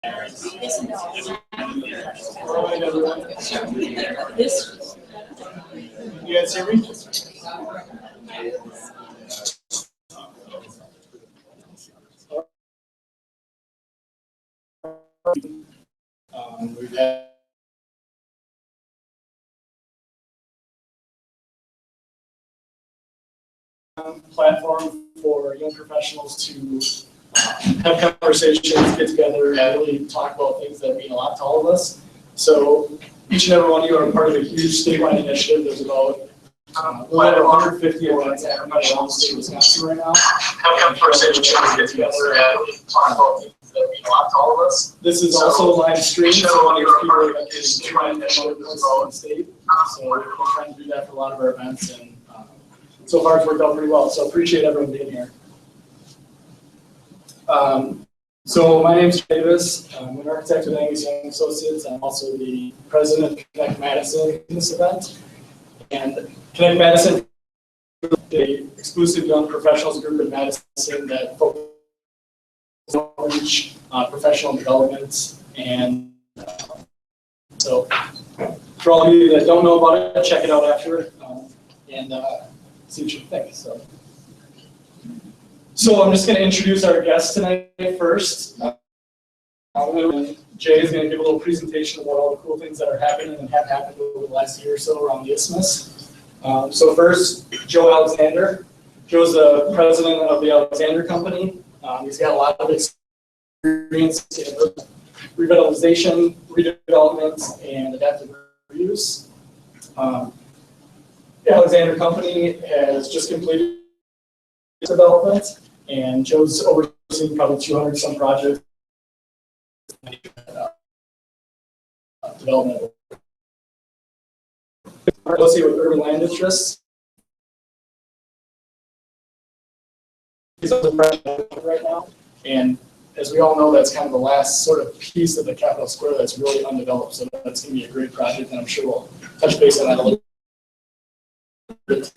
This. You guys hear me? We've had platform for young professionals to have conversations, get together, and really talk about things that mean a lot to all of us. So each and every one of you are part of a huge statewide initiative. There's about over 150 events happening around the state of Wisconsin right now. Have conversations, get together, and talk about things that mean a lot to all of us. This is also live streamed, so there's people that can try and promote this all in the state. So we're trying to do that for a lot of our events, and so far it's worked out pretty well. So appreciate everyone being here. So my name is Davis. I'm an architect with Angus-Young Associates. I'm also the president of Connect Madison in this event. And Connect Madison is an exclusive young professionals group in Madison that focuses on outreach, professional development, and so for all of you that don't know about it, check it out after and see what you think. So I'm just going to introduce our guest tonight first. Jay is going to give a little presentation about all the cool things that are happening and have happened over the last year or so around the Isthmus. So first, Joe Alexander. Joe's the president of the Alexander Company. He's got a lot of experience in revitalization, redevelopment, and adaptive reuse. The Alexander Company has just completed development, and Joe's overseeing probably 200 some projects. Development. Let's see with urban land interests. He's also president right now, and as we all know, that's kind of the last sort of piece of the Capitol Square that's really undeveloped. So that's going to be a great project, and I'm sure we'll touch base on that a little bit.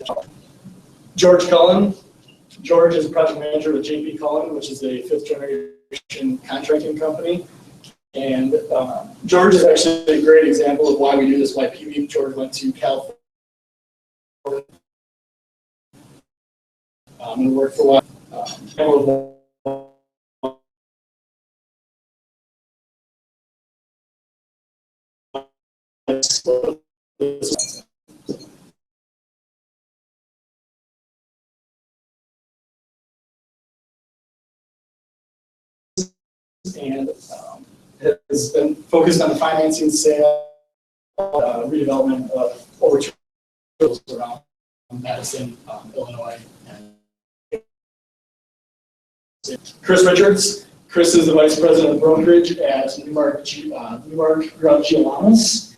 George Cullen. George is project manager with JP Cullen, which is a fifth generation contracting company. And George is actually a great example of why we do this, why PB George went to California and worked for a while. And has been focused on the financing, sale, redevelopment of over 2 miles around Madison, Illinois. And Chris Richards. Chris is the vice president of brokerage at Newmark, Grubb, Gialamas.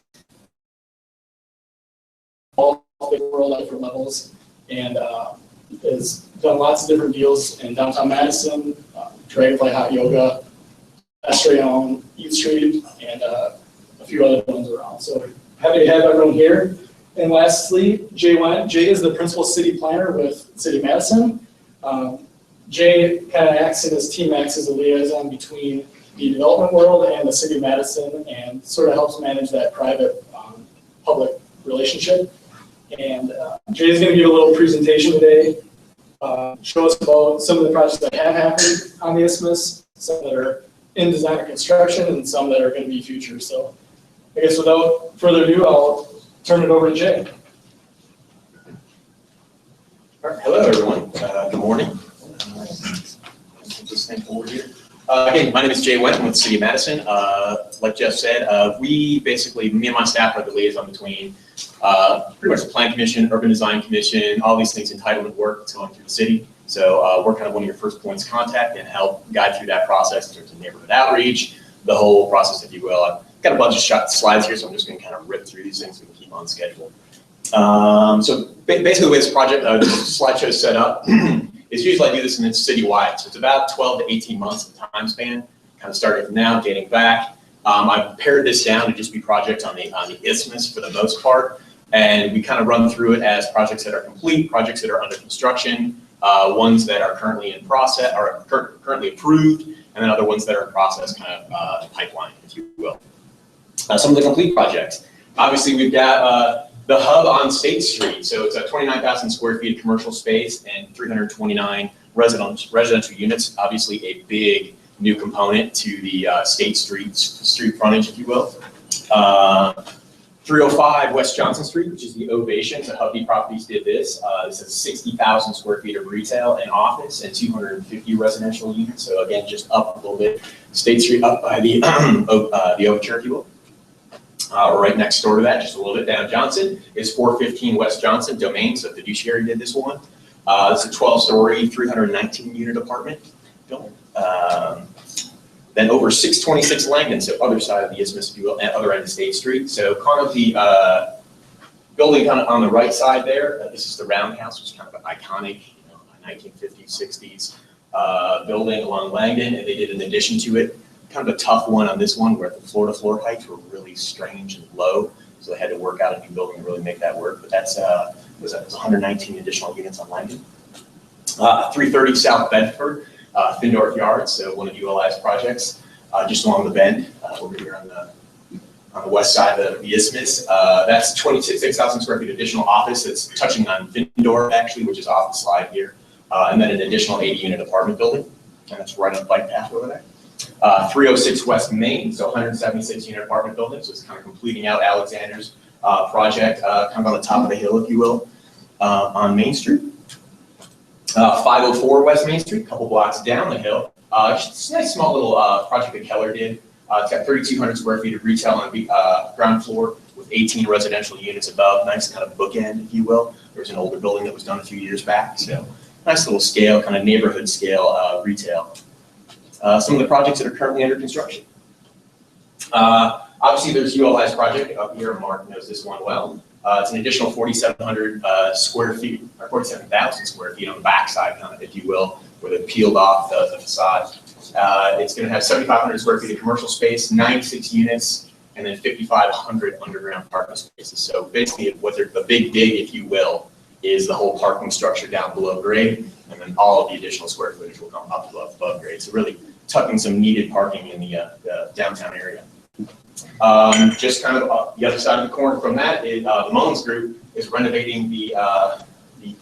All the world at different levels, and has done lots of different deals in downtown Madison, Dragonfly Hot Yoga, Estrayon, East Street, and a few other ones around. So happy to have everyone here. And lastly, Jay Wendt. Jay is the principal city planner with City of Madison. Jay kind of acts, and his team acts as a liaison between the development world and the City of Madison, and sort of helps manage that private public relationship. And Jay is going to give a little presentation today, show us about some of the projects that have happened on the Isthmus, some that are in design or construction, and some that are going to be future. So I guess without further ado, I'll turn it over to Jay. All right. Hello, everyone. Good morning. Just thank forward here. Again, my name is Jay Wendt. I'm with the City of Madison. Like Jeff said, we basically, me and my staff are the liaison between pretty much the Plan Commission, Urban Design Commission, all these things, entitlement work that's going through the city. So we're kind of one of your first points of contact and help guide through that process in terms of neighborhood outreach, the whole process, if you will. I've got a bunch of slides here, so I'm just going to kind of rip through these things so we can keep on schedule. So basically the way this project, this slideshow is set up is usually I do this and it's citywide. So it's about 12 to 18 months of time span, kind of starting from now, dating back. I've pared this down to just be projects on the Isthmus for the most part. And we kind of run through it as projects that are complete, projects that are under construction, ones that are currently in process, are currently approved, and then other ones that are in process, kind of pipeline, if you will. Some of the complete projects. Obviously, we've got the hub on State Street. So it's a 29,000 square feet of commercial space and 329 residential units. Obviously, a big new component to the State Street frontage, if you will. 305 West Johnson Street, which is the Ovation. So Hubby Properties did this. This is 60,000 square feet of retail and office and 250 residential units. So again, just up a little bit. State Street up by the Overture, if you will. Right next door to that, just a little bit down Johnson, is 415 West Johnson Domain. So Fiduciary did this one. It's a 12-story, 319-unit apartment building. Then over 626 Langdon, so other side of the Isthmus, if you will, and other end of State Street. So kind of the building kind of on the right side there. This is the Roundhouse, which is kind of an iconic, 1950s, 60s building along Langdon, and they did an addition to it. Kind of a tough one on this one, where the floor-to-floor heights were really strange and low, so they had to work out a new building to really make that work. But that's was 119 additional units on Langdon. 330 South Bedford. Findorf Yards, so one of ULI's projects, just along the bend over here on the west side of the Isthmus. That's 26,000 square feet additional office. That's touching on Findorf, actually, which is off the slide here, and then an additional 80-unit apartment building, and that's right on the bike path over there. 306 West Main, so 176-unit apartment building, so it's kind of completing out Alexander's project, kind of on the top of the hill, if you will, on Main Street. 504 West Main Street, a couple blocks down the hill. Just a nice small little project that Keller did. It's got 3,200 square feet of retail on the ground floor with 18 residential units above. Nice kind of bookend, if you will. There was an older building that was done a few years back. So nice little scale, kind of neighborhood scale retail. Some of the projects that are currently under construction. Obviously, there's ULI's project up here. Mark knows this one well. It's an additional 4,700 square feet, or 47,000 square feet on the backside, kind of, if you will, where they peeled off the facade. It's going to have 7,500 square feet of commercial space, 96 units, and then 5,500 underground parking spaces. So basically, what they're, the big dig, if you will, is the whole parking structure down below grade, and then all of the additional square footage will come up above grade. So really tucking some needed parking in the downtown area. Just kind of the other side of the corner from that is the Mullins Group is renovating the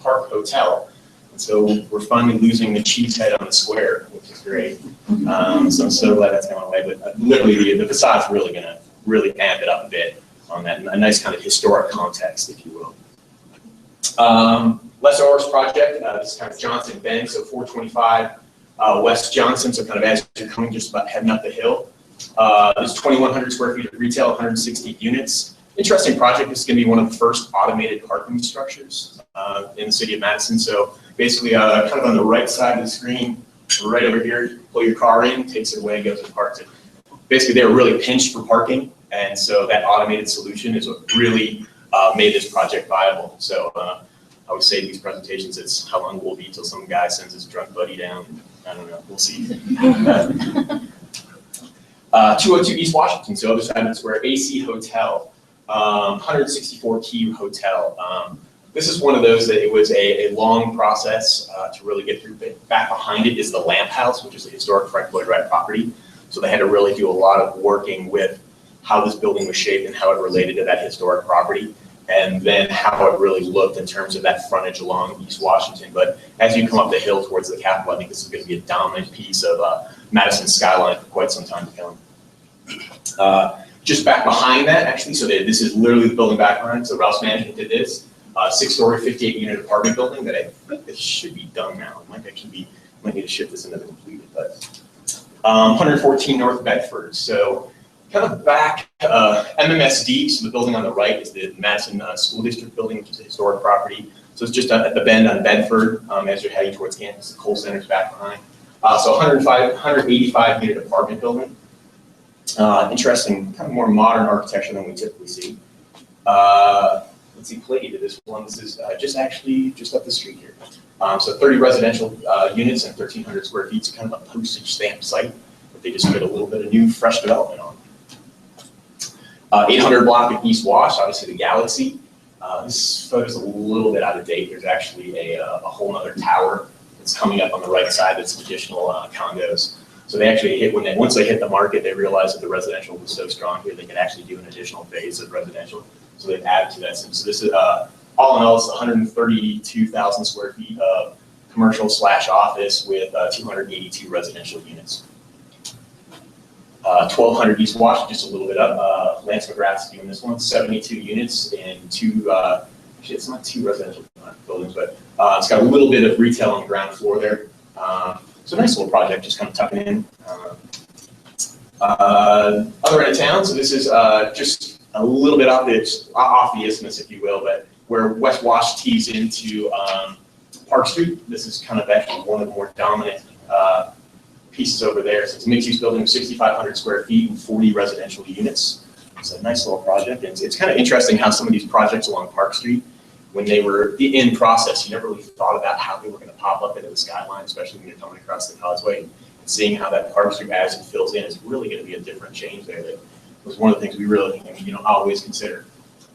Park Hotel. And so we're finally losing the cheese head on the square, which is great. So I'm so glad that's going away. But literally, the facade's really going to amp it up a bit on that, a nice kind of historic context, if you will. Les Orr's project, this is kind of Johnson Bend, so 425 West Johnson, so kind of as you're coming, just about heading up the hill. There's 2,100 square feet of retail, 160 units. Interesting project. This is going to be one of the first automated parking structures in the city of Madison. So basically, kind of on the right side of the screen, right over here, you pull your car in, takes it away, goes and parks it. Basically, they were really pinched for parking, and so that automated solution is what really made this project viable. So I would say these presentations, it's how long will it be till some guy sends his drunk buddy down? I don't know. We'll see. 202 East Washington, so other side of the square, AC Hotel, 164 key hotel. This is one of those that it was a long process to really get through. Back behind it is the Lamp House, which is a historic Frank Lloyd Wright property. So they had to really do a lot of working with how this building was shaped and how it related to that historic property, and then how it really looked in terms of that frontage along East Washington. But as you come up the hill towards the Capitol, I think this is going to be a dominant piece of Madison's skyline for quite some time to come. Just back behind that, actually, so this is literally the building back behind. So Rouse Management did this 6-story, 58-unit apartment building that I think this should be done now. It might actually be, might need to shift this into the completed, but 114 North Bedford. So kind of back MMSD, so the building on the right is the Madison School District building, which is a historic property. So it's just at the bend on Bedford as you're heading towards campus. The Cole Center's back behind. So 185 unit apartment building. Interesting, kind of more modern architecture than we typically see. Let's see, Clay did this one. This is just up the street here. So 30 residential units and 1,300 square feet. So kind of a postage stamp site that they just put a little bit of new, fresh development on. 800 block of East Wash, obviously the Galaxy. This photo's a little bit out of date. There's actually a whole other tower that's coming up on the right side that's additional condos. So they actually once they hit the market, they realized that the residential was so strong here, they could actually do an additional phase of residential. So they've added to that. So this is, all in all, it's 132,000 square feet of commercial/office with 282 residential units. 1200 East Wash, just a little bit up. Lance McGrath's doing this one, 72 units and two, actually it's not two residential buildings, but it's got a little bit of retail on the ground floor there. So nice little project, just kind of tucking in. Other end of town, so this is just a little bit off the Isthmus, if you will, but where West Wash tees into Park Street. This is kind of actually one of the more dominant pieces over there. So it's a mixed-use building of 6,500 square feet and 40 residential units. It's a nice little project. It's kind of interesting how some of these projects along Park Street, when they were in process, you never really thought about how they were going to pop up into the skyline, especially when you're coming across the causeway. And seeing how that Park Street as it fills in is really going to be a different change there. That was one of the things we really, always consider.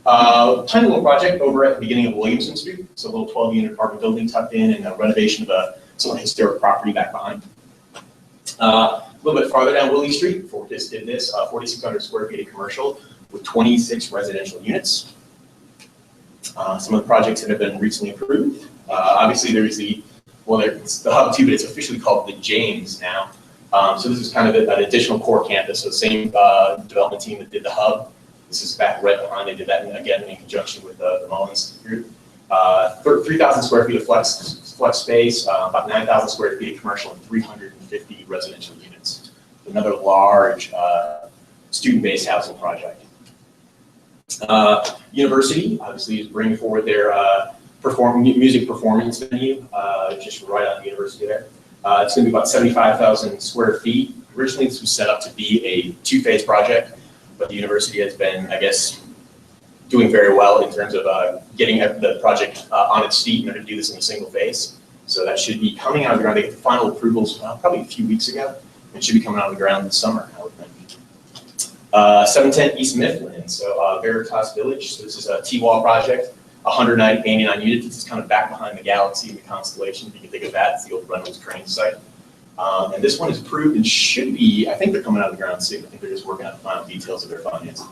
Tiny little project over at the beginning of Williamson Street. It's a little 12-unit apartment building tucked in, and a renovation of a somewhat historic property back behind. A little bit farther down Willie Street, Fortis did this, 4,600 square feet of commercial with 26 residential units. Some of the projects that have been recently approved. Obviously, there's the Hub 2, but it's officially called the James now. So this is kind of an additional core campus. So the same development team that did the Hub. This is back right behind. They did that again in conjunction with the Mullins group. 3,000 square feet of flex space, about 9,000 square feet of commercial, and 350 residential units. Another large student-based housing project. University obviously is bringing forward their music performance venue, just right on the university there. It's going to be about 75,000 square feet. Originally, this was set up to be a two-phase project, but the university has been, I guess, doing very well in terms of getting the project on its feet, and they're going to do this in a single phase. So that should be coming out of the ground. They get the final approvals probably a few weeks ago, and should be coming out of the ground this summer, I would think. 710 East Mifflin, so Veritas Village. So this is a T-wall project, 189 units. This is kind of back behind the Galaxy and the Constellation. If you can think of that, it's the old Reynolds Crane site. And this one is approved and should be, I think they're coming out of the ground soon. I think they're just working out the final details of their financing.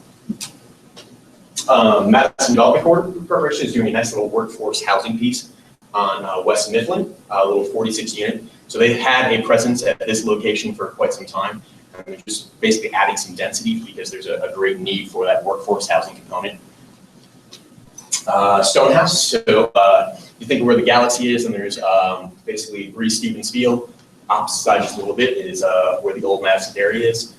Madison Development Corporation is doing a nice little workforce housing piece on West Mifflin, a little 46 unit. So they've had a presence at this location for quite some time. And they're just basically adding some density because there's a great need for that workforce housing component. Stonehouse, so you think of where the Galaxy is, and there's basically Breeze Stevens Field. Opposite side just a little bit is where the old Madison area is.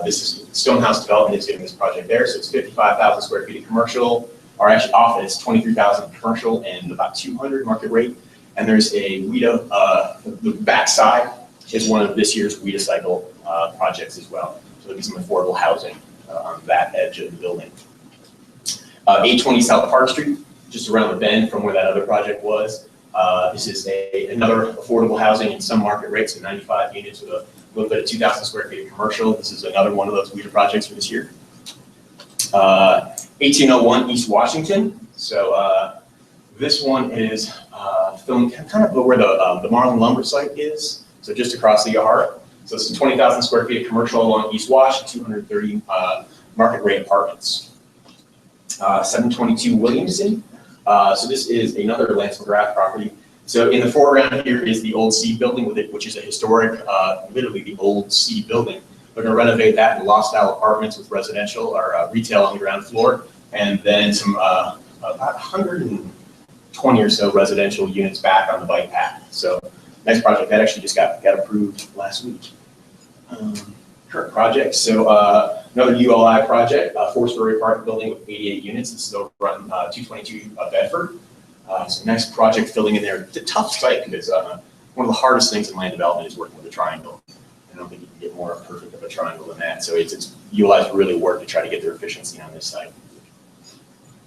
This is Stonehouse Development is doing this project there, so it's 55,000 square feet of commercial, or actually office, 23,000 commercial, and about 200 market rate. And there's a WIDA, the backside is one of this year's WIDA cycle projects as well. So there'll be some affordable housing on that edge of the building. 820 South Park Street, just around the bend from where that other project was. This is another affordable housing in some market rates, so 95 units with a little bit of 2,000 square feet of commercial. This is another one of those WIDA projects for this year. 1801 East Washington. So this one is filmed kind of where the Marlin Lumber site is, so just across the Yahara. So this is 20,000 square feet of commercial along East Wash, 230 market rate apartments. 722 Williamson. So this is another Lance McGrath property. So in the foreground here is the old seed building with it, which is a historic, literally the old seed building. They're going to renovate that in loft style apartments with residential or retail on the ground floor, and then some about 120 or so residential units back on the bike path. So nice project that actually just got approved last week. Current project. So another ULI project, a 4-story apartment building with 88 units. This is over on 222 Bedford. So nice project filling in there. It's a tough site because one of the hardest things in land development is working with a triangle. I don't think you can get more perfect of a triangle than that. So it's ULI's really work to try to get their efficiency on this site.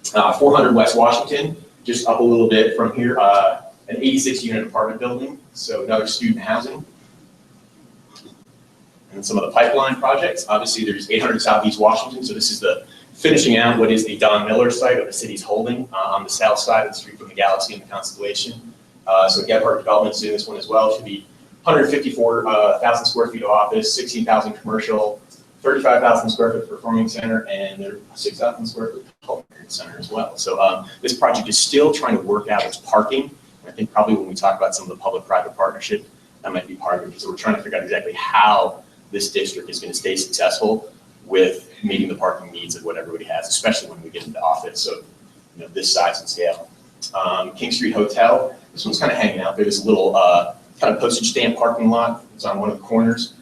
400 West Washington, just up a little bit from here, an 86 unit apartment building. So another student housing. And some of the pipeline projects. Obviously, there's 800 Southeast Washington. So this is the finishing out what is the Don Miller site of the city's holding on the south side of the street from the Galaxy and the Constellation. So Gebhardt Development's doing this one as well. It should be 154,000 square feet of office, 16,000 commercial, 35,000 square foot performing center, and there 6,000 square foot culinary center as well. So this project is still trying to work out its parking. I think probably when we talk about some of the public-private partnership, that might be part of it, because we're trying to figure out exactly how this district is going to stay successful with meeting the parking needs of what everybody has, especially when we get into office. So, this size and scale. King Street Hotel, this one's kind of hanging out there. There's a little kind of postage stamp parking lot. It's on one of the corners,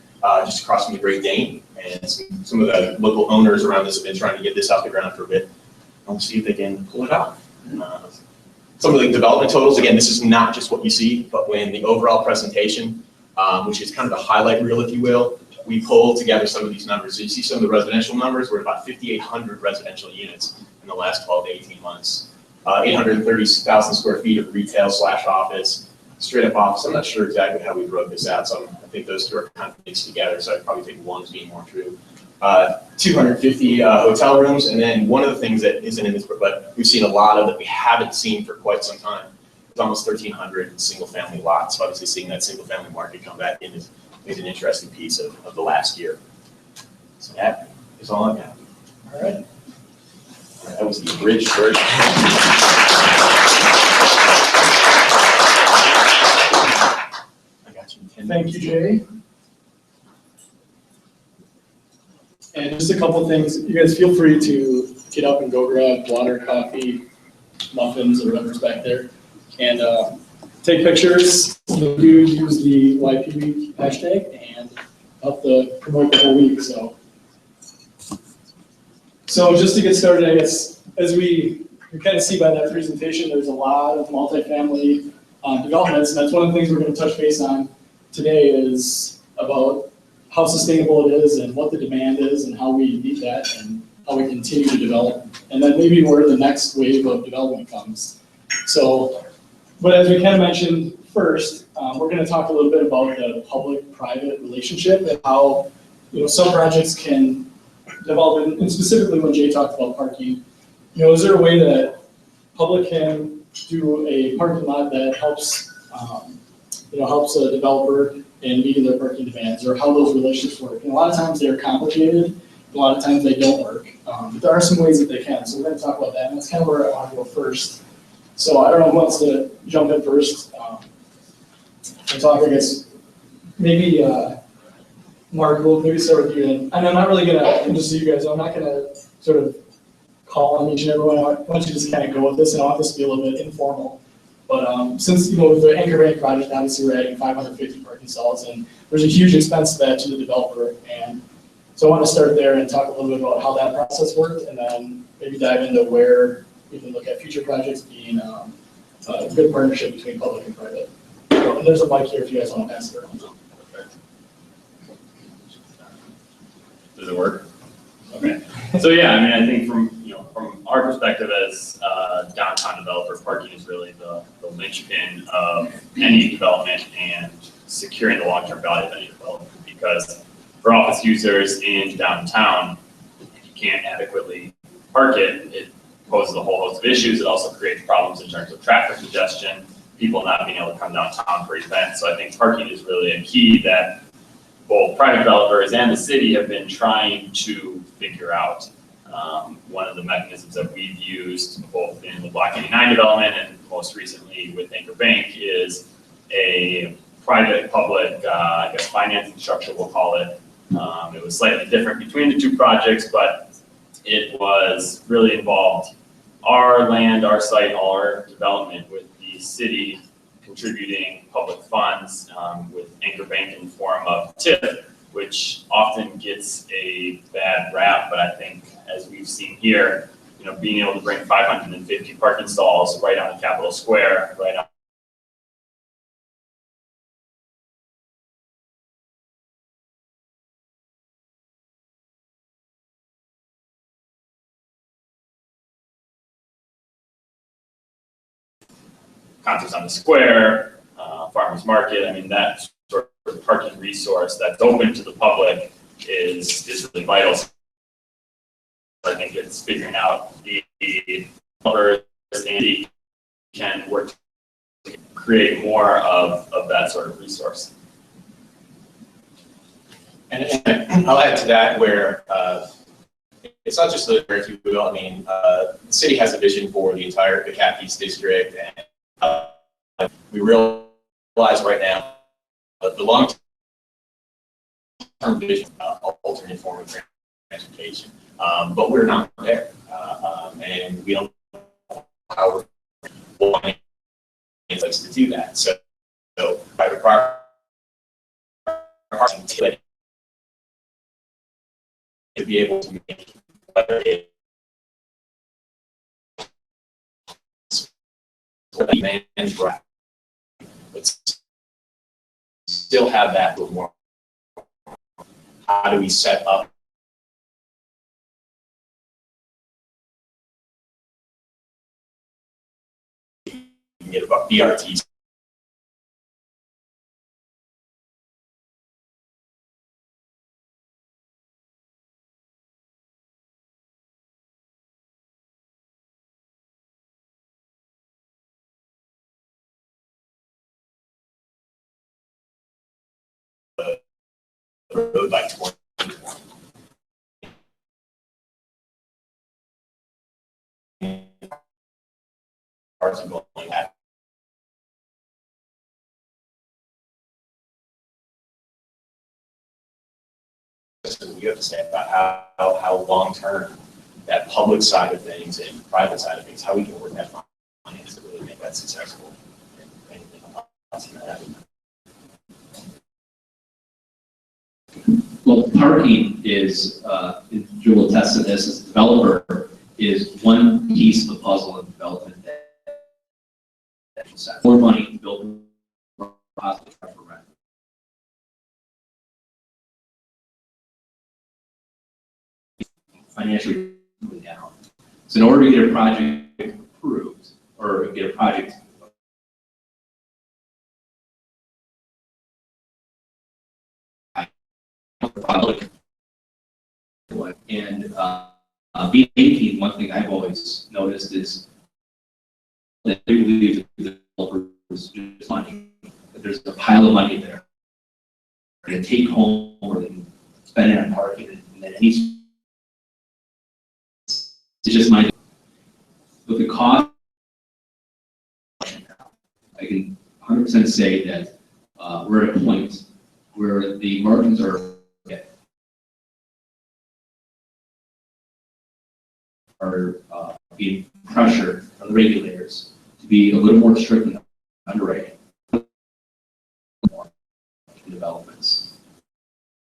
just across from the Great Dane. And some of the local owners around this have been trying to get this off the ground for a bit. And we'll see if they can pull it off. Some of the development totals, again, this is not just what you see, but when the overall presentation, which is kind of the highlight reel, if you will, we pulled together some of these numbers. So you see some of the residential numbers. We're at about 5,800 residential units in the last 12 to 18 months. 830,000 square feet of retail / office, straight up office. I'm not sure exactly how we broke this out, so I think those two are kind of mixed together, so I'd probably take one as being more true. 250 hotel rooms, and then one of the things that isn't in this book, but we've seen a lot of that we haven't seen for quite some time, is almost 1,300 single-family lots. So obviously seeing that single-family market come back in is an interesting piece of the last year. So that is all I got. All right. That was the abridged version. I got you in 10 Thank minutes. you, Jay. And just a couple things, you guys feel free to get up and go grab water, coffee, muffins, or whatever's back there, and take pictures. You do use the YP Week hashtag and help promote the whole week. So just to get started, I guess, as we kind of see by that presentation, there's a lot of multifamily developments, and that's one of the things we're going to touch base on today is about how sustainable it is and what the demand is and how we meet that and how we continue to develop, and then maybe where the next wave of development comes. So, but as we kind of mentioned first, we're going to talk a little bit about the public-private relationship and how some projects can develop, and specifically when Jay talked about parking, is there a way that public can do a parking lot that helps, helps a developer in meeting their parking demands, or how those relationships work? And a lot of times they're complicated, a lot of times they don't work, but there are some ways that they can. So we're going to talk about that, and that's kind of where I want to go first. So I don't know who wants to jump in first and talk. I guess maybe Mark, we'll maybe start with you. And I'm not really going to, just so you guys know, I'm not going to sort of call on each and every one. I want you to just kind of go with this, and I want this to be a little bit informal. But since, with the Anchor Bank project, obviously we're adding 550 parking stalls, and there's a huge expense to that to the developer. And so I want to start there and talk a little bit about how that process worked, and then maybe dive into where we can look at future projects being a good partnership between public and private. So, and there's a mic here if you guys want to pass it around. Does it work? Okay. So yeah, I think from our perspective as downtown developer, parking is really the linchpin of any development and securing the long-term value of any development. Because for office users in downtown, if you can't adequately park it, it poses a whole host of issues. It also creates problems in terms of traffic congestion, people not being able to come downtown for events. So I think parking is really a key that both private developers and the city have been trying to figure out. One of the mechanisms that we've used both in the Block 89 development and most recently with Anchor Bank is a private-public, financing structure, we'll call it. It was slightly different between the two projects, but it was really involved our land, our site, our development with the city contributing public funds with Anchor Bank in the form of TIF, which often gets a bad rap, but I think as we've seen here, being able to bring 550 parking stalls right on Capitol Square, right on concerts on the square, farmers market. That sort of parking resource that's open to the public is really vital. So I think it's figuring out the developers and can work to create more of that sort of resource. And I'll add to that where it's not just the if you will. I mean, the city has a vision for the entire Cap East district, and we realize right now the long-term vision of alternate form of transportation, but we're not there, and we don't know how we're wanting to do that. So private property to be able to make whether it's man's right, but still have that little more. How do we set up get about BRTs? Road by 2020. Cars are going at. We have to say about how long term that public side of things and private side of things, how we can work that finance to really make that successful. Well, parking is, Joe will attest to this, as a developer, is one piece of the puzzle in development that more money to build more positive for rent. Financially moving down. So in order to get a project approved or get a project public, and being one thing I've always noticed is that they believe the developers just money, that there's a pile of money there to take home or they can spend it on parking, and then it's just money. But the cost, I can 100% say that we're at a point where the margins are being pressured from the regulators to be a little more strict in underwriting developments.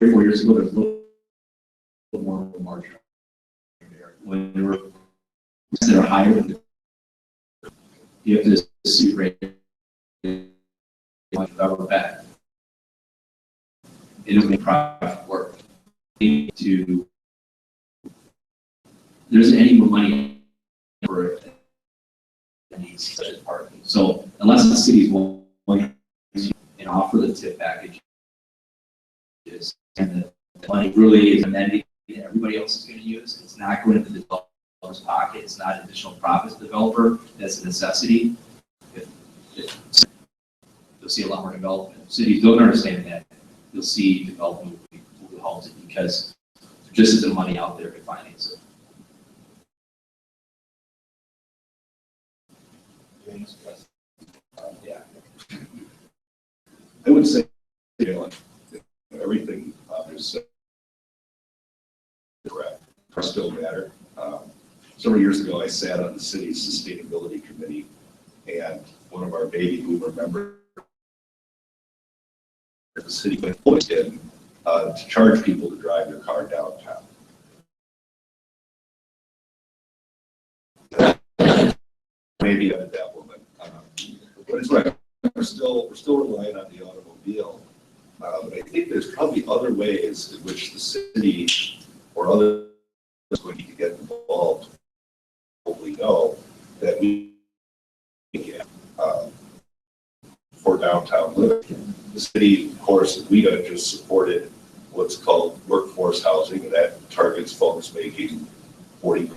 3 or 4 years ago, there's a little more margin there. When there were that are higher than you have to see rate ever bet. It doesn't make project work. To there isn't any more money for it that needs such as parking. So unless the city's willing and offer the tip packages, and the money really is amenity that everybody else is going to use, it's not going into the developer's pocket. It's not additional profits to the developer. That's a necessity. You'll see a lot more development. If cities don't understand that, you'll see development will be halted because there just isn't money out there to finance it. Yeah. I would say, everything is correct. Still matter. Several years ago, I sat on the city's sustainability committee, and one of our baby boomer members, the city put in to charge people to drive their car downtown. Maybe a development, but it's right. We're still relying on the automobile, but I think there's probably other ways in which the city or others going to get involved. Hopefully, know that we can for downtown living. The city, of course, we just supported what's called workforce housing, and that targets folks making 40.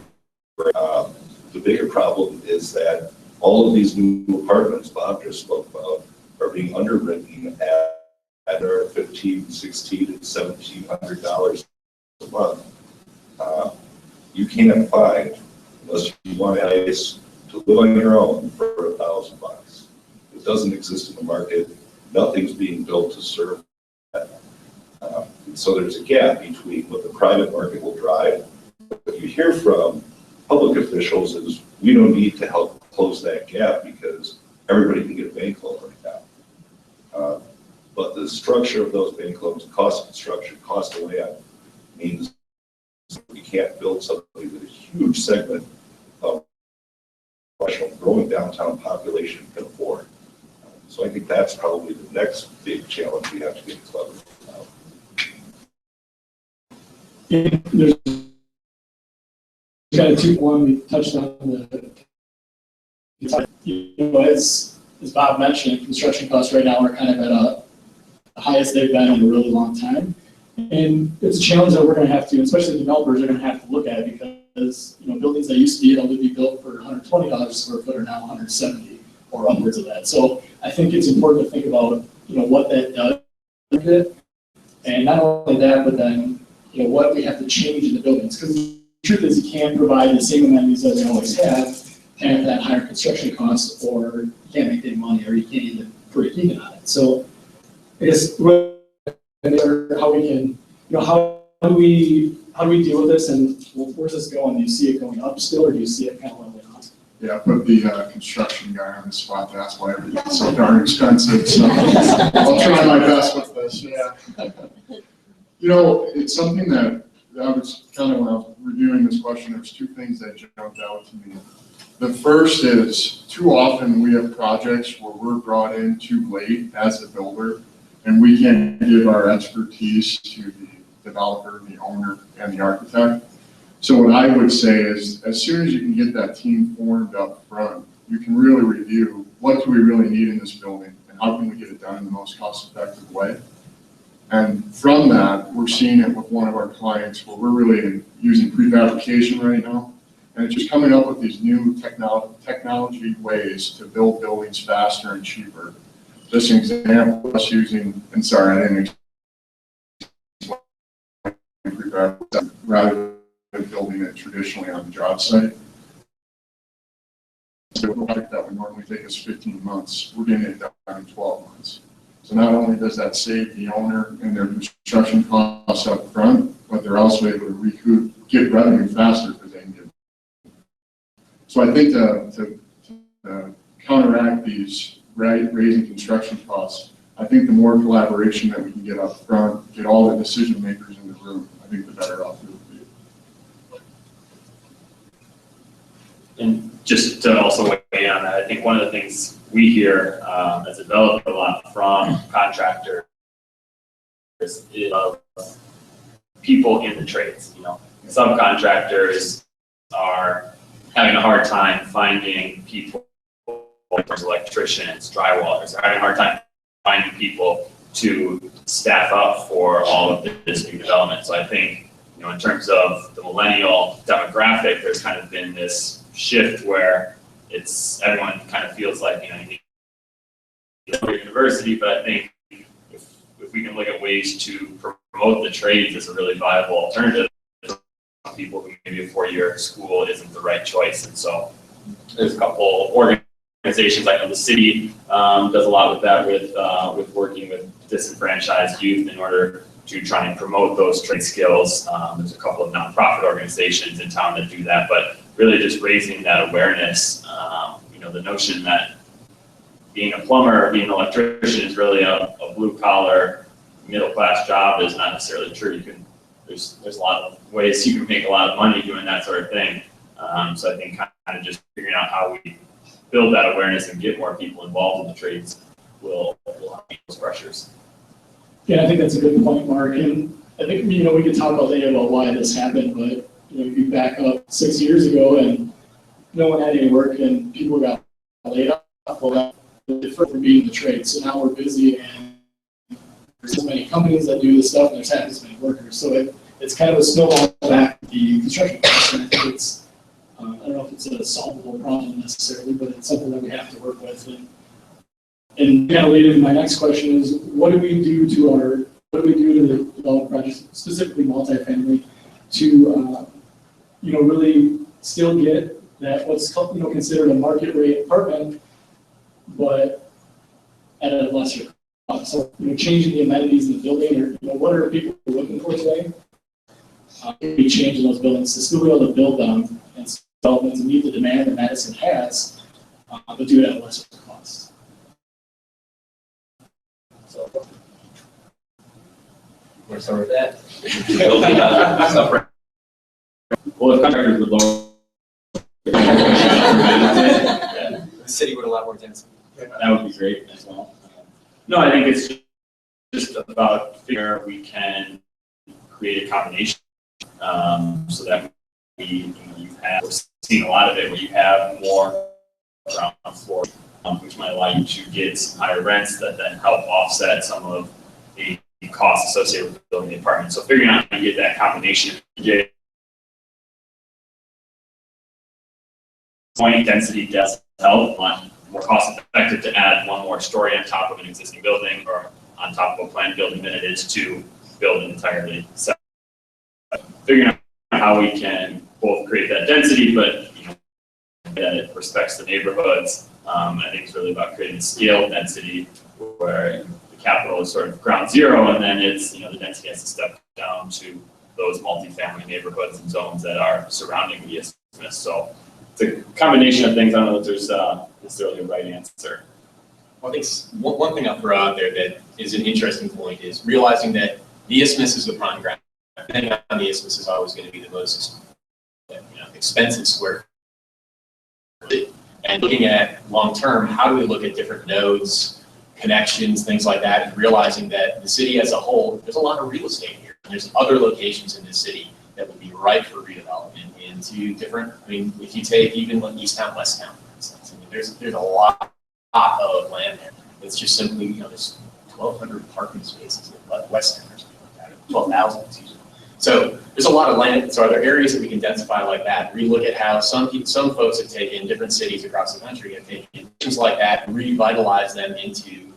The bigger problem is that all of these new apartments Bob just spoke about are being underwritten at and they're $1,500, $1,600, $1,700 a month. You can't find, unless you want a place to live on your own, for $1,000. It doesn't exist in the market. Nothing's being built to serve that. And so there's a gap between what the private market will drive. What you hear from public officials is we don't need to help close that gap because everybody can get a bank loan right now. But the structure of those bank loans, cost of construction, cost of land, means we can't build something that a huge segment of growing downtown population can afford. So I think that's probably the next big challenge we have to get clever about. There's kind of two. One, we touched on as Bob mentioned, construction costs right now are kind of at the highest they've been in a really long time. And it's a challenge that we're going to have to, especially developers are going to have to look at, because buildings that used to be able to be built for $120 a square foot are now $170 or upwards of that. So I think it's important to think about what that does, and not only that, but then what we have to change in the buildings. Because the truth is, you can't provide the same amenities that we always have and have that higher construction cost, or you can't make any money, or you can't even break even on it. So I guess how we can, how do we deal with this, and where's this going? Do you see it going up still, or do you see it kind of leveling off? Yeah, put the construction guy on the spot to ask why everything's so darn expensive, so I'll try my best with this, yeah. It's something that I was kind of, when I was reviewing this question, there's two things that jumped out to me. The first is, too often we have projects where we're brought in too late as a builder, and we can't give our expertise to the developer, the owner, and the architect. So what I would say is, as soon as you can get that team formed up front, you can really review what do we really need in this building, and how can we get it done in the most cost-effective way. And from that, we're seeing it with one of our clients where we're really using prefabrication right now. And it's just coming up with these new technology ways to build buildings faster and cheaper. Just an example, us using, and sorry, I didn't explain prefab, rather than building it traditionally on the job site. So a project that would normally take us 15 months, we're getting it done in 12 months. So not only does that save the owner and their construction costs up front, but they're also able to get revenue faster because they can get. So I think to counteract these raising construction costs, I think the more collaboration that we can get up front, get all the decision makers in the room, I think the better off it will be. And just to also weigh in on that, I think one of the things we hear as a developer a lot from contractors is people in the trades. Subcontractors are having a hard time finding people, electricians, drywallers. They're having a hard time finding people to staff up for all of this new development. So I think, in terms of the millennial demographic, there's kind of been this shift where everyone kind of feels like, you need to go to university, but I think if we can look at ways to promote the trades as a really viable alternative, some people who maybe a 4-year school isn't the right choice. And so there's a couple organizations, I know the city does a lot with that, with working with disenfranchised youth in order to try and promote those trade skills. There's a couple of nonprofit organizations in town that do that, but really just raising that awareness. The notion that being a plumber or being an electrician is really a blue collar, middle class job is not necessarily true. There's a lot of ways you can make a lot of money doing that sort of thing. So I think kind of just figuring out how we build that awareness and get more people involved in the trades will help those pressures. Yeah, I think that's a good point, Mark. And I think, we could talk all day about why this happened, but, you back up 6 years ago and no one had any work and people got laid off. Well, that's different from being in the trade. So now we're busy and there's so many companies that do this stuff and there's half as many workers. So it's kind of a snowball back to the construction costs. And I think it's, I don't know if it's a solvable problem necessarily, but it's something that we have to work with. And And kind of leading into my next question is, what do we do to the development projects, specifically multifamily, to really still get that what's considered a market rate apartment, but at a lesser cost. So changing the amenities in the building, or what are people looking for today? Maybe changing those buildings to still be able to build them and development to meet the demand that Madison has, but do it at a lesser cost. So, Want to start with that? Well, if contractors would lower. The city would allow more density. That would be great as well. No, I think it's just about figuring out we can create a combination so that you have, we're seeing a lot of it where you have more ground floor, which might allow you to get some higher rents that then help offset some of the costs associated with building the apartment. So figuring out how to get that combination, get point density does help. More cost effective to add one more story on top of an existing building or on top of a planned building than it is to build an entirely separate. Figuring out how we can both create that density, but that it respects the neighborhoods. I think it's really about creating scale density where the capital is sort of ground zero, and then it's the density has to step down to those multifamily neighborhoods and zones that are surrounding the Isthmus. So it's a combination of things. I don't know if there's necessarily a right answer. Well, I think one thing I'll throw out there that is an interesting point is realizing that the Isthmus is the prime ground. Depending on the Isthmus is always going to be the most expensive square foot. And looking at long term, how do we look at different nodes, connections, things like that, and realizing that the city as a whole, there's a lot of real estate here. There's other locations in the city that would be ripe for redevelopment into different, if you take even like East Town, West Town, for instance, there's a lot of land there. It's just simply, there's 1,200 parking spaces in West Town or something like that, 12,000, excuse me. So there's a lot of land. So are there areas that we can densify like that? We look at how some folks have taken different cities across the country, have taken things like that and revitalize them into,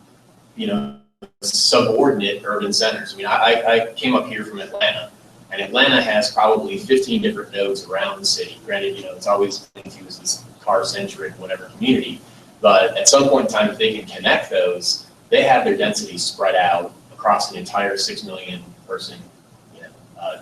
subordinate urban centers. I came up here from Atlanta, and Atlanta has probably 15 different nodes around the city. Granted, it's always linked to this car-centric whatever community, but at some point in time, if they can connect those, they have their density spread out across the entire 6 million person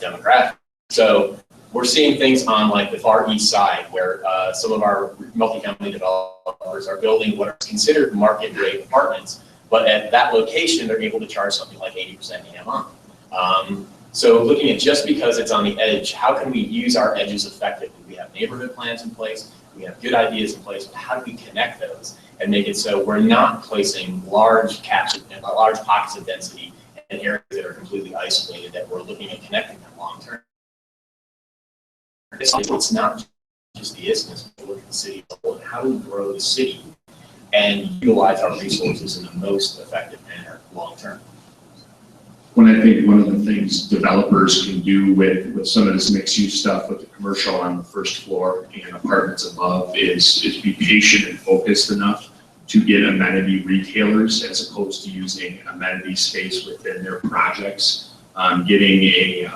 demographic. So we're seeing things on like the far east side where some of our multifamily developers are building what are considered market rate apartments, but at that location, they're able to charge something like 80% AMI. So looking at just because it's on the edge, how can we use our edges effectively? We have neighborhood plans in place, we have good ideas in place, but how do we connect those and make it so we're not placing large pockets of density in areas that are completely isolated, that we're looking at connecting them long term. It's not just the Isthmus, we look at the city as a whole, and how do we grow the city and utilize our resources in the most effective manner long term. When I think one of the things developers can do with some of this mixed use stuff with the commercial on the first floor and apartments above is be patient and focused enough to get amenity retailers as opposed to using amenity space within their projects. Getting a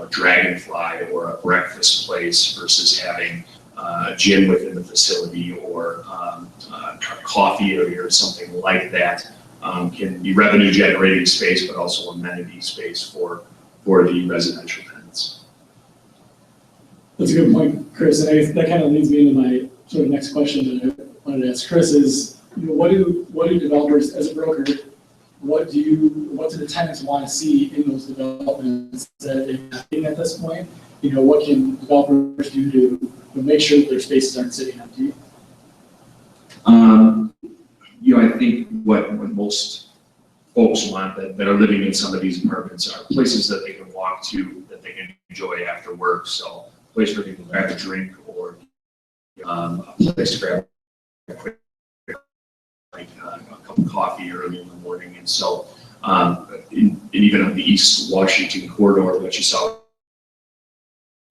Dragonfly or a breakfast place versus having a gym within the facility or a coffee area or something like that can be revenue generating space, but also amenity space for the residential tenants. That's a good point, Chris. And that kind of leads me into my sort of next question that I wanted to ask Chris is, what do developers, as a broker, what do the tenants want to see in those developments that they're seeing at this point? What can developers do to make sure that their spaces aren't sitting empty? I think what most folks want that are living in some of these apartments are places that they can walk to, that they can enjoy after work. So a place where they can grab a drink or a place to grab a quick a cup of coffee early in the morning. And so even on the East Washington corridor, what you saw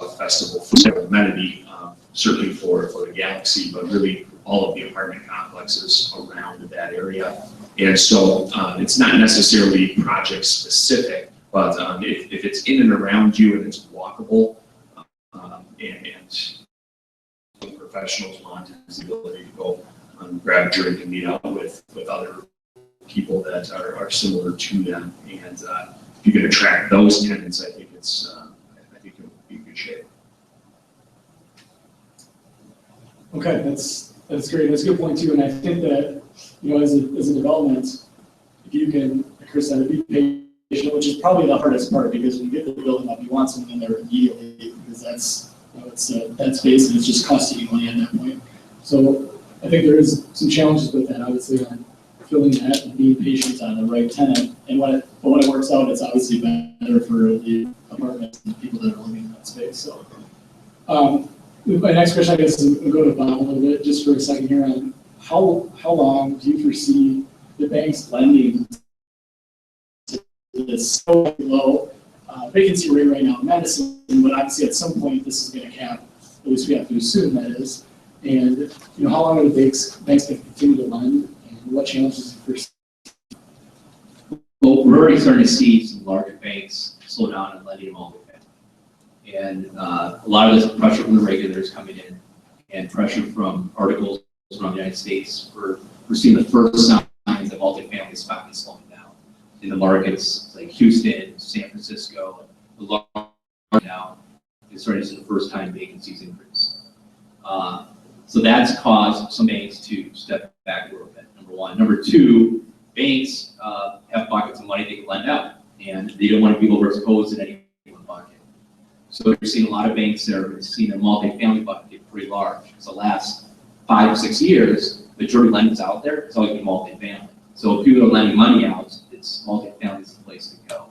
a festival for amenity, certainly for the Galaxy, but really all of the apartment complexes around that area. And so it's not necessarily project specific, but if it's in and around you and it's walkable, and professionals want the ability to go grab a drink and meet up with other people that are similar to them, and if you can attract those tenants, I think it will be in good shape. Okay, that's great. That's a good point too. And I think that, as a development, if you can, like Chris said, be patient, which is probably the hardest part, because when you get the building up, you want something in there immediately, because that's that space, and it's just costing you money at that point. So I think there is some challenges with that, obviously, on filling that and being patient on the right tenant. And when it works out, it's obviously better for the apartments and the people that are living in that space. So my next question, I guess, is we'll go to Bob a little bit, just for a second here, on how long do you foresee the bank's lending to this so low vacancy rate right now in Madison, but obviously at some point this is going to cap, at least we have to assume that is. And how long are the banks going to continue to lend, and what challenges do you foresee? Well, we're already starting to see some larger banks slow down and lending multifamily. And a lot of this pressure from the regulators coming in, and pressure from articles around the United States. We're seeing the first signs of multifamily stock is slowing down in the markets like Houston, San Francisco, the large now is starting to see the first time vacancies increase. So that's caused some banks to step back a little bit, number one. Number two, banks have buckets of money they can lend out, and they don't want to be overexposed in any one bucket. So you're seeing a lot of banks that are seeing a multifamily bucket get pretty large. So the last 5 or 6 years, the majority of lending's out there, it's always been multifamily. So if people are lending money out, it's multifamily is the place to go.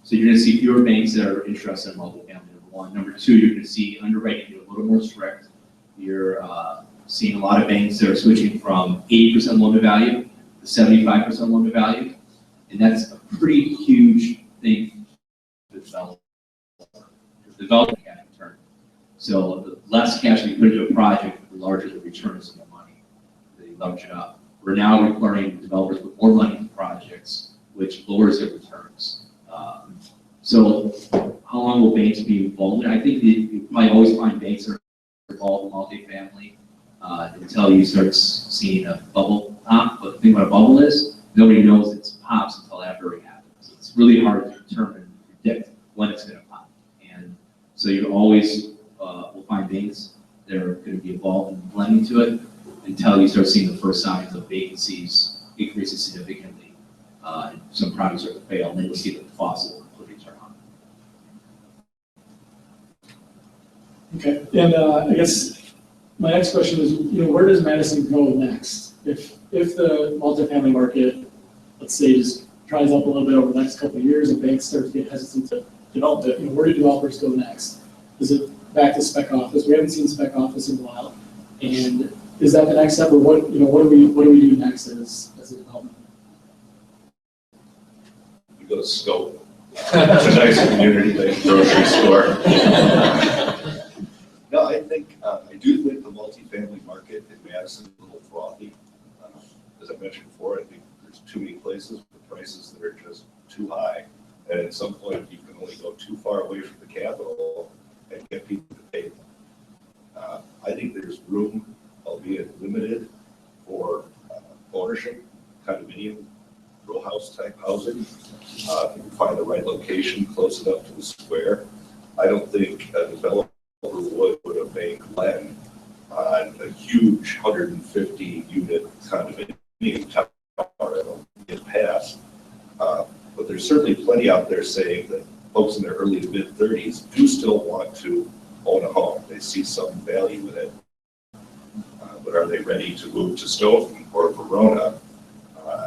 So you're going to see fewer banks that are interested in multifamily, number one. Number two, you're going to see underwriting get a little more strict. You're seeing a lot of banks that are switching from 80% loan to value to 75% loan to value. And that's a pretty huge thing to develop. Developing cash return. So the less cash we put into a project, the larger the return is on the money. They leverage it up. We're now requiring developers put more money into projects, which lowers their returns. So how long will banks be involved? I think you probably always find banks that are involved in multifamily until you start seeing a bubble pop. But the thing about a bubble is nobody knows it pops until after it happens. So it's really hard to determine and predict when it's going to pop. And so you always will find banks that are going to be involved in lending to it until you start seeing the first signs of vacancies increasing significantly. Some projects are to fail, and then you'll see the fossil quickly turn on. Okay, and I guess my next question is, where does Madison go next? If the multifamily market, let's say, just dries up a little bit over the next couple of years and banks start to get hesitant to develop it, where do developers go next? Is it back to spec office? We haven't seen spec office in a while, and is that the next step, or what do we do next as a development? You go to Scope. It's a nice community thing, grocery store. No, I do think the multifamily market in Madison is a little frothy. As I mentioned before, I think there's too many places with prices that are just too high. And at some point, you can only go too far away from the capital and get people to pay them. I think there's room, albeit limited, for ownership, condominium, row house type housing. If you can find the right location close enough to the square. I don't think a developer would have bank lend on a huge 150 unit condominium tower. I don't get past. But there's certainly plenty out there saying that folks in their early to mid 30s do still want to own a home. They see some value in it. But are they ready to move to Stoughton or Verona?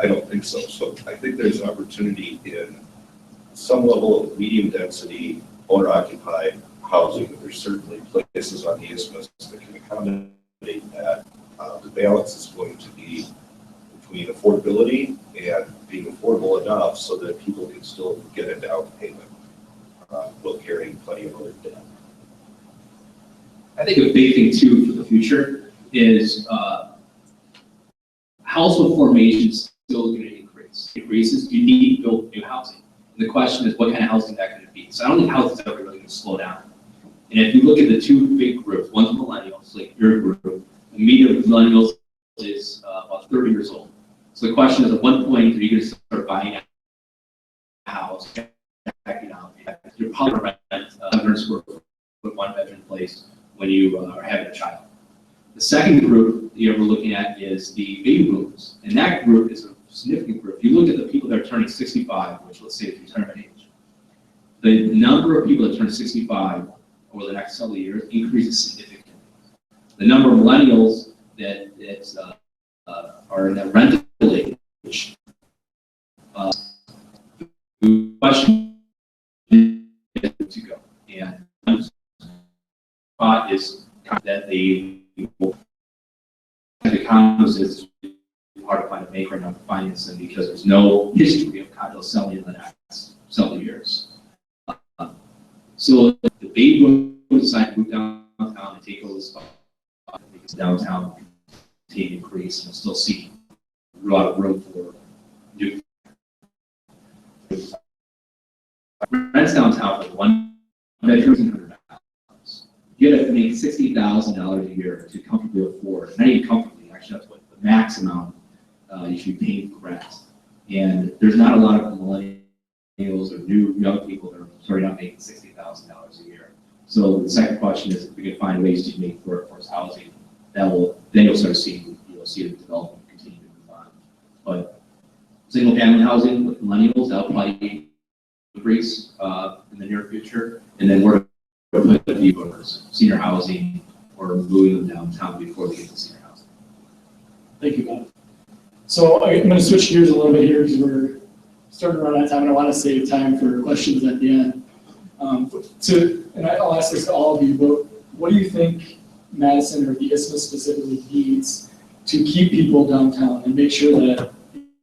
I don't think so. So I think there's an opportunity in some level of medium density owner occupied housing. There's certainly places on the Isthmus that can accommodate that. The balance is going to be between affordability and being affordable enough so that people can still get a down payment while carrying plenty of other debt. I think a big thing too for the future is household formation is still going to increase. Increases, you need to build new housing. And the question is, what kind of housing that going to be? So I don't think housing is ever really going to slow down. And if you look at the two big groups, one's millennials, like your group, the median of millennials is about 30 years old. So the question is, at what point are you going to start buying a house, checking out? You're probably going to rent 100 square foot, one-bedroom place when you are having a child. The second group we're looking at is the baby boomers, and that group is a significant group. If you look at the people that are turning 65, which let's say is retirement age, the number of people that turn 65 over the next several years increases significantly. The number of millennials that are in that rental age, the question to go. And one spot is that the condos is hard to find a maker and finance them because there's no history of condos selling in the next several years. So the baby boom decided to move downtown and take over the spot because downtown will continue to increase and we'll still see a lot of room for new rents downtown for one bedroom $100. You got to make $60,000 a year to comfortably afford. Not even comfortably, actually, that's what the max amount you should be paying for rent. And there's not a lot of millennials or new young people that are starting out making $60,000 a year. So the second question is, if we can find ways to make workforce housing, then you'll start seeing the development continue to move on. But single family housing with millennials, that'll probably increase in the near future, and then we're going to put the baby boomers, senior housing, or moving them downtown before they get to senior housing. Thank you, Bob. So I'm going to switch gears a little bit here because we're starting to run out of time, and I want to save time for questions at the end. And I'll ask this to all of you, but what do you think Madison or the Isthmus specifically needs to keep people downtown and make sure that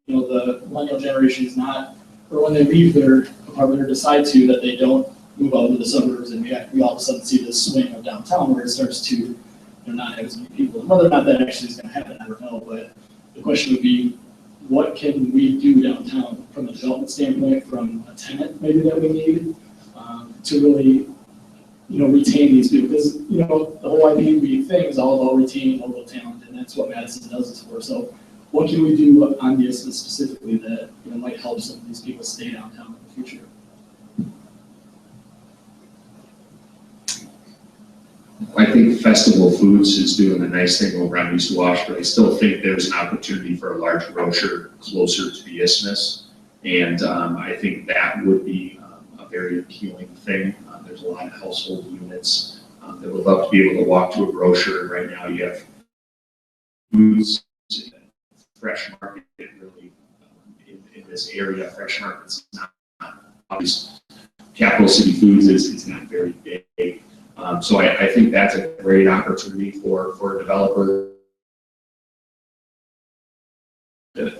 the millennial generation is not, or when they leave their apartment or decide to, that they don't move out to the suburbs and we all of a sudden see this swing of downtown where it starts to not have as many people. And whether or not that actually is going to happen, I don't know, but the question would be, what can we do downtown from a development standpoint, from a tenant maybe that we need to really retain these people? Because the whole IBB thing is all about retaining local talent, and that's what Madison does this for. So what can we do on the Isthmus specifically that might help some of these people stay downtown in the future? I think Festival Foods is doing a nice thing over on East Wash, but I still think there's an opportunity for a large grocer closer to the Isthmus. And I think that would be a very appealing thing. There's a lot of household units that would love to be able to walk to a grocer. And right now you have foods, fresh market really in this area. Fresh market's not obviously capital city foods is not very big. So I think that's a great opportunity for a developer to,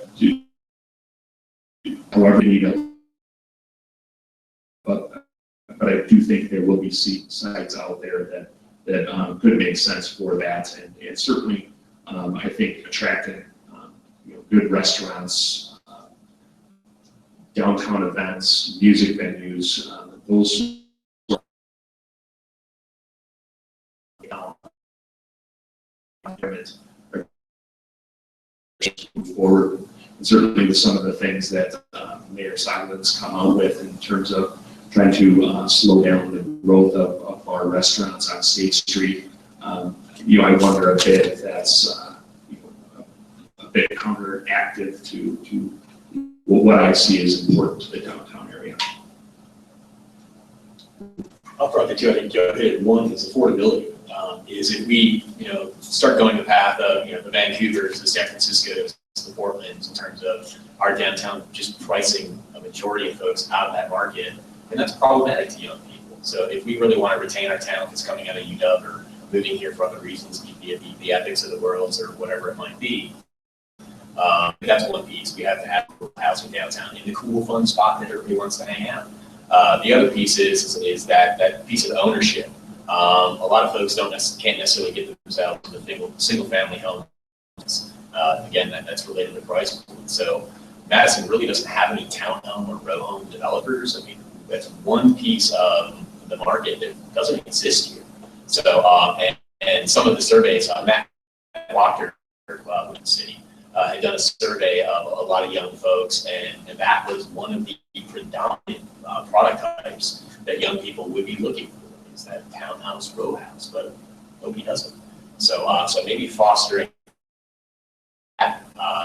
however you need it. But I do think there will be sites out there that could make sense for that, and certainly I think attracting good restaurants, downtown events, music venues, those. Move forward, and certainly with some of the things that Mayor Simon's come out with in terms of trying to slow down the growth of our restaurants on State Street. I wonder a bit if that's a bit counteractive to what I see as important to the downtown area. I'll probably two. I think Joe hit it. One is affordability. Is if we, start going the path of, the Vancouvers, the San Franciscos, the Portlands, in terms of our downtown just pricing a majority of folks out of that market, and that's problematic to young people. So if we really want to retain our talent that's coming out of UW or moving here for other reasons, be it the ethics of the world or whatever it might be, that's one piece. We have to have housing downtown in the cool, fun spot that everybody wants to hang out. The other piece is that piece of ownership. A lot of folks can't necessarily get themselves into single family homes Again, that's related to price point. So Madison really doesn't have any townhome or row home developers. I mean, that's one piece of the market that doesn't exist here. So, and some of the surveys, Matt Walker with the city had done a survey of a lot of young folks, and that was one of the predominant product types that young people would be looking for, is that townhouse, row house, but nobody does it. So, so maybe fostering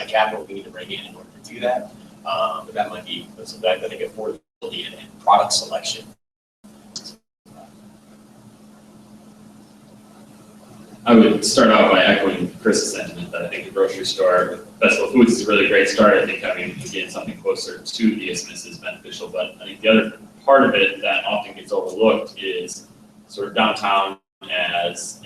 capital we need to bring in order to do that. But that might be, I think, affordability and product selection. I would start out by echoing Chris's sentiment that I think the grocery store, Festival Foods, is a really great start. I think having, again, something closer to the Isthmus is beneficial, but I think the other part of it that often gets overlooked is sort of downtown as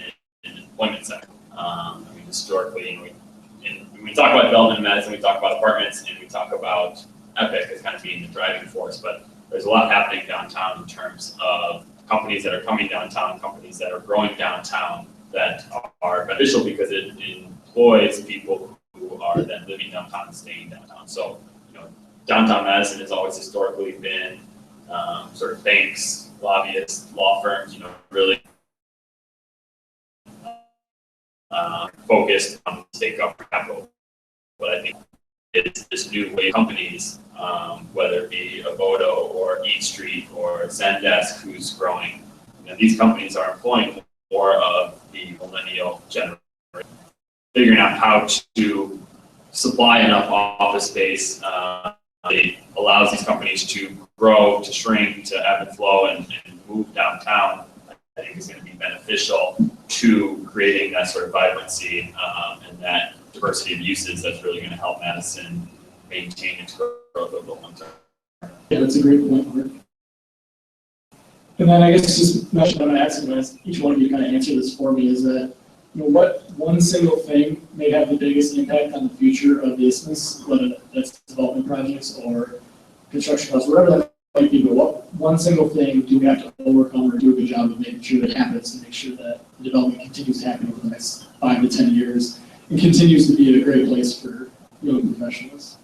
an employment center. I mean, historically, when we talk about development in Madison, we talk about apartments, and we talk about Epic as kind of being the driving force, but there's a lot happening downtown in terms of companies that are coming downtown, companies that are growing downtown, that are beneficial because it employs people who are then living downtown and staying downtown. So, you know, downtown Madison has always historically been sort of banks, lobbyists, law firms, you know, really focused on state government capital. But I think it's this new wave of companies, whether it be Avoto or Eat Street or Zendesk, who's growing. You know, these companies are employing more of the millennial generation, figuring out how to supply enough office space. It allows these companies to grow, to shrink, to ebb and flow, and move downtown. I think is going to be beneficial to creating that sort of vibrancy and that diversity of uses that's really going to help Madison maintain its growth over the long term. Yeah, that's a great point. And then I guess just mention, I'm going to ask each one of you to kind of answer this for me, is that, you know, what one single thing may have the biggest impact on the future of the Isthmus, whether that's development projects or construction costs, whatever that might be, but what one single thing do we have to overcome or do a good job of making sure that happens to make sure that the development continues to happen over the next 5 to 10 years and continues to be a great place for young professionals?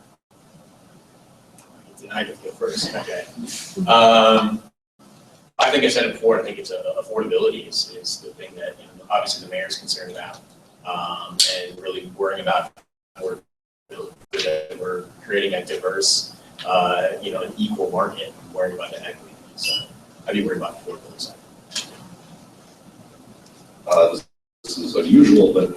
I can go first. Okay. I think I said it before. I think it's affordability is the thing that, you know, obviously the mayor's concerned about, and really worrying about affordability. That we're creating a diverse, you know, an equal market, and worrying about the equity. So I'd be worried about the affordability side. This is unusual, but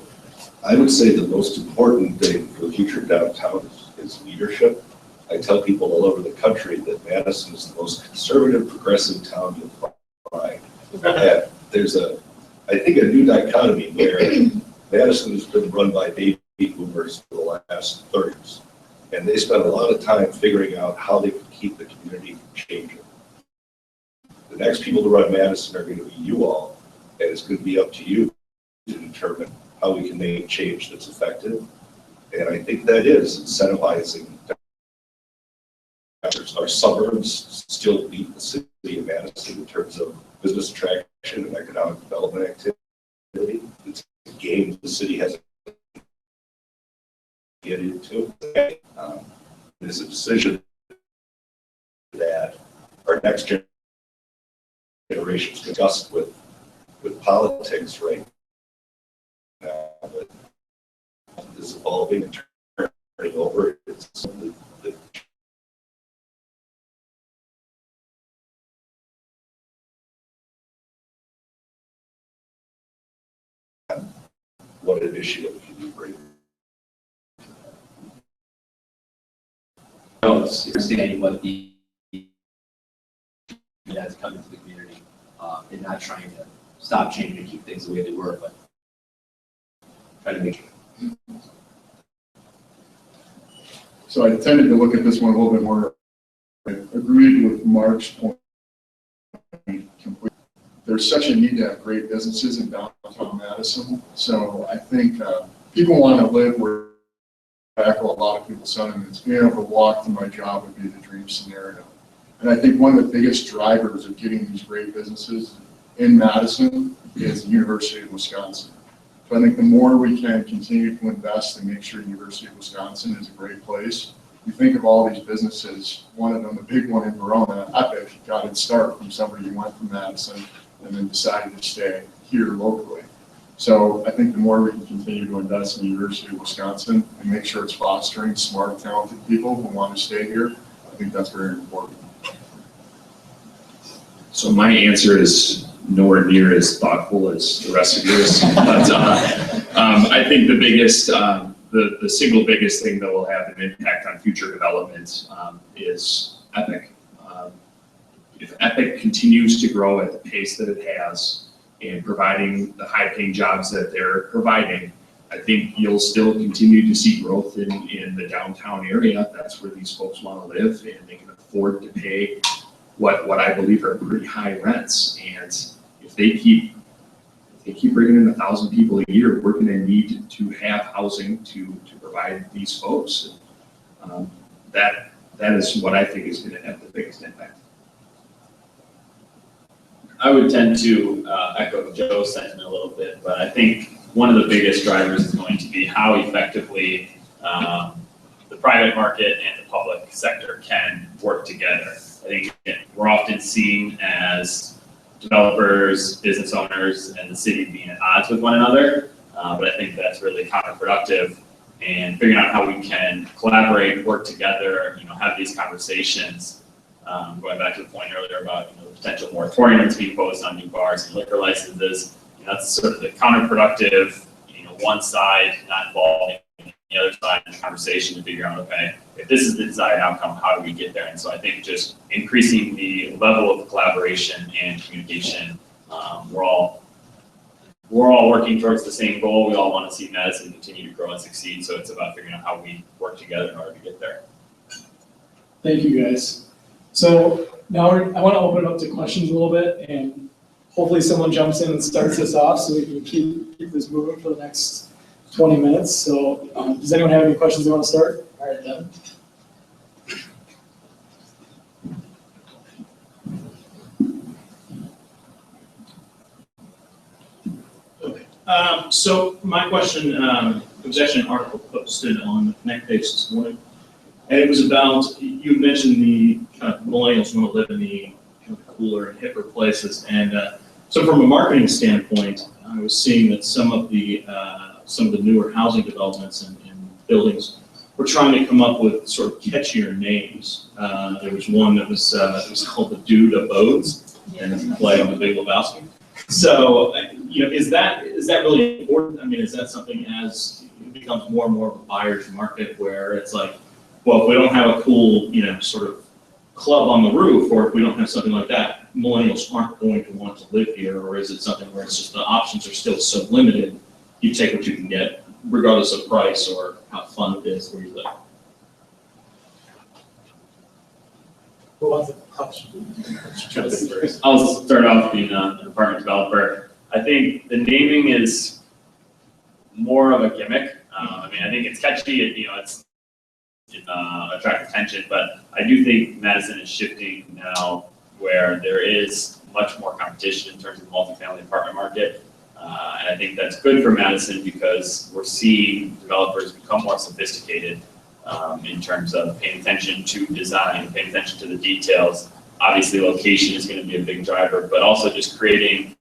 I would say the most important thing for the future of downtown is leadership. I tell people all over the country that Madison is the most conservative, progressive town you'll find. And there's I think, a new dichotomy where Madison has been run by baby boomers for the last 30 years. And they spend a lot of time figuring out how they can keep the community from changing. The next people to run Madison are going to be you all, and it's going to be up to you to determine how we can make change that's effective. And I think that is incentivizing. Our suburbs still lead the city of Madison in terms of business attraction and economic development activity. It's a game the city has to get into. It's a decision that our next generations discuss with politics right now. But it's evolving and turning over. It's something that what initiative can you bring? It's understanding what the that's coming to the community and not trying to stop changing and keep things the way they were, but try to make it. So I tended to look at this one a little bit more. I agreed with Mark's point completely. There's such a need to have great businesses in downtown Madison. So I think people want to live where I echo a lot of people's sentiments. Being able to walk to my job would be the dream scenario. And I think one of the biggest drivers of getting these great businesses in Madison is the University of Wisconsin. So I think the more we can continue to invest and make sure University of Wisconsin is a great place. You think of all these businesses, one of them, the big one in Verona, Epic, got its start from somebody who went from Madison and then decided to stay here locally. So I think the more we can continue to invest in the University of Wisconsin and make sure it's fostering smart, talented people who want to stay here, I think that's very important. So my answer is nowhere near as thoughtful as the rest of yours. But I think the biggest, the single biggest thing that will have an impact on future development is Epic. If Epic continues to grow at the pace that it has and providing the high-paying jobs that they're providing, I think you'll still continue to see growth in the downtown area. That's where these folks want to live, and they can afford to pay what I believe are pretty high rents. And if they keep bringing in 1,000 people a year, we're going to need to have housing to provide these folks. That is what I think is going to have the biggest impact. I would tend to echo Joe's sentiment a little bit, but I think one of the biggest drivers is going to be how effectively the private market and the public sector can work together. I think we're often seen as developers, business owners, and the city being at odds with one another, but I think that's really counterproductive. And figuring out how we can collaborate, work together, have these conversations. Going back to the point earlier about the potential moratoriums being imposed on new bars and liquor licenses, that's sort of the counterproductive. One side not involving the other side in the conversation to figure out, okay, if this is the desired outcome, how do we get there? And so I think just increasing the level of collaboration and communication, we're all working towards the same goal. We all want to see Madison continue to grow and succeed. So it's about figuring out how we work together in order to get there. Thank you, guys. So now I want to open it up to questions a little bit, and hopefully someone jumps in and starts this off so we can keep this moving for the next 20 minutes. So does anyone have any questions they want to start? All right, then. So my question, it was actually an article posted on the Connect page this morning, and it was about, you mentioned the kind of millennials want to live in the kind of cooler and hipper places, and so from a marketing standpoint, I was seeing that some of the newer housing developments and buildings were trying to come up with sort of catchier names. There was one that was it was called the Dude Abodes, and it's a play on the Big Lebowski. So, is that really important? I mean, is that something as it becomes more and more of a buyer's market where it's like, well, if we don't have a cool, sort of club on the roof, or if we don't have something like that, millennials aren't going to want to live here, or is it something where it's just the options are still so limited, you take what you can get, regardless of price or how fun it is where you live? Who wants to I'll start off being an apartment developer. I think the naming is more of a gimmick. I think it's catchy, it's attract attention, but I do think Madison is shifting now where there is much more competition in terms of the multifamily apartment market. And I think that's good for Madison because we're seeing developers become more sophisticated in terms of paying attention to design, paying attention to the details. Obviously, location is going to be a big driver, but also just creating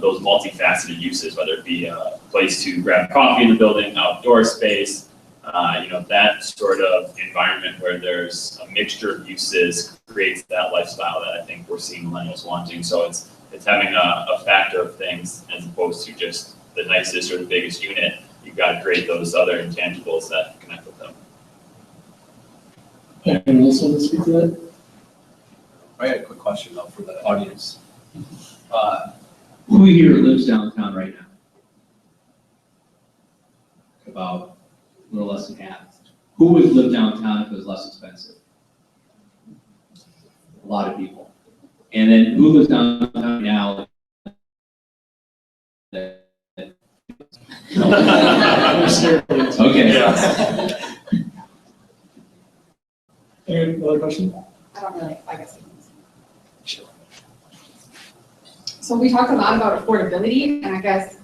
those multifaceted uses, whether it be a place to grab coffee in the building, outdoor space, that sort of environment where there's a mixture of uses creates that lifestyle that I think we're seeing millennials wanting. So it's having a factor of things as opposed to just the nicest or the biggest unit. You've got to create those other intangibles that connect with them. Anyone else want to speak to that? I had a quick question though for the audience. Who here lives downtown right now? About a little less than half. Who would live downtown if it was less expensive? A lot of people. And then who lives downtown now? Okay. Any other question? I don't really, I guess. So we talked a lot about affordability, and I guess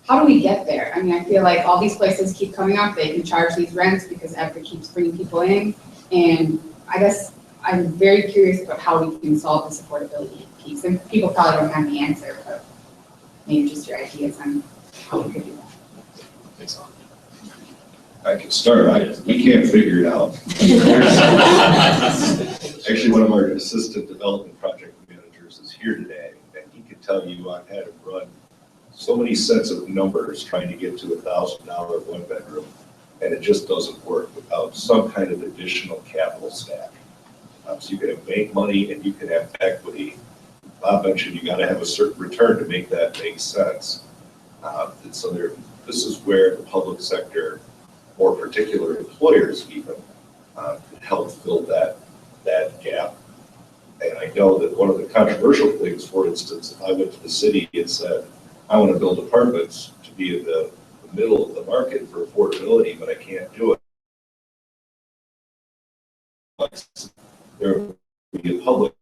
how do we get there? I mean, I feel like all these places keep coming up, they can charge these rents because Everett keeps bringing people in. And I guess I'm very curious about how we can solve this affordability piece. And people probably don't have the answer, but maybe just your ideas on how we could do that. I can start. We can't figure it out. Actually, one of our assistant development project managers is here today, and he can tell you I've had to run so many sets of numbers trying to get to $1,000 one bedroom, and it just doesn't work without some kind of additional capital stack. So you can have bank money and you can have equity. Bob mentioned you got to have a certain return to make that make sense. And so this is where the public sector, or particular employers even, can help fill that gap. And I know that one of the controversial things, for instance, if I went to the city and said, I want to build apartments to be in the middle of the market for affordability, but I can't do it. There will be a public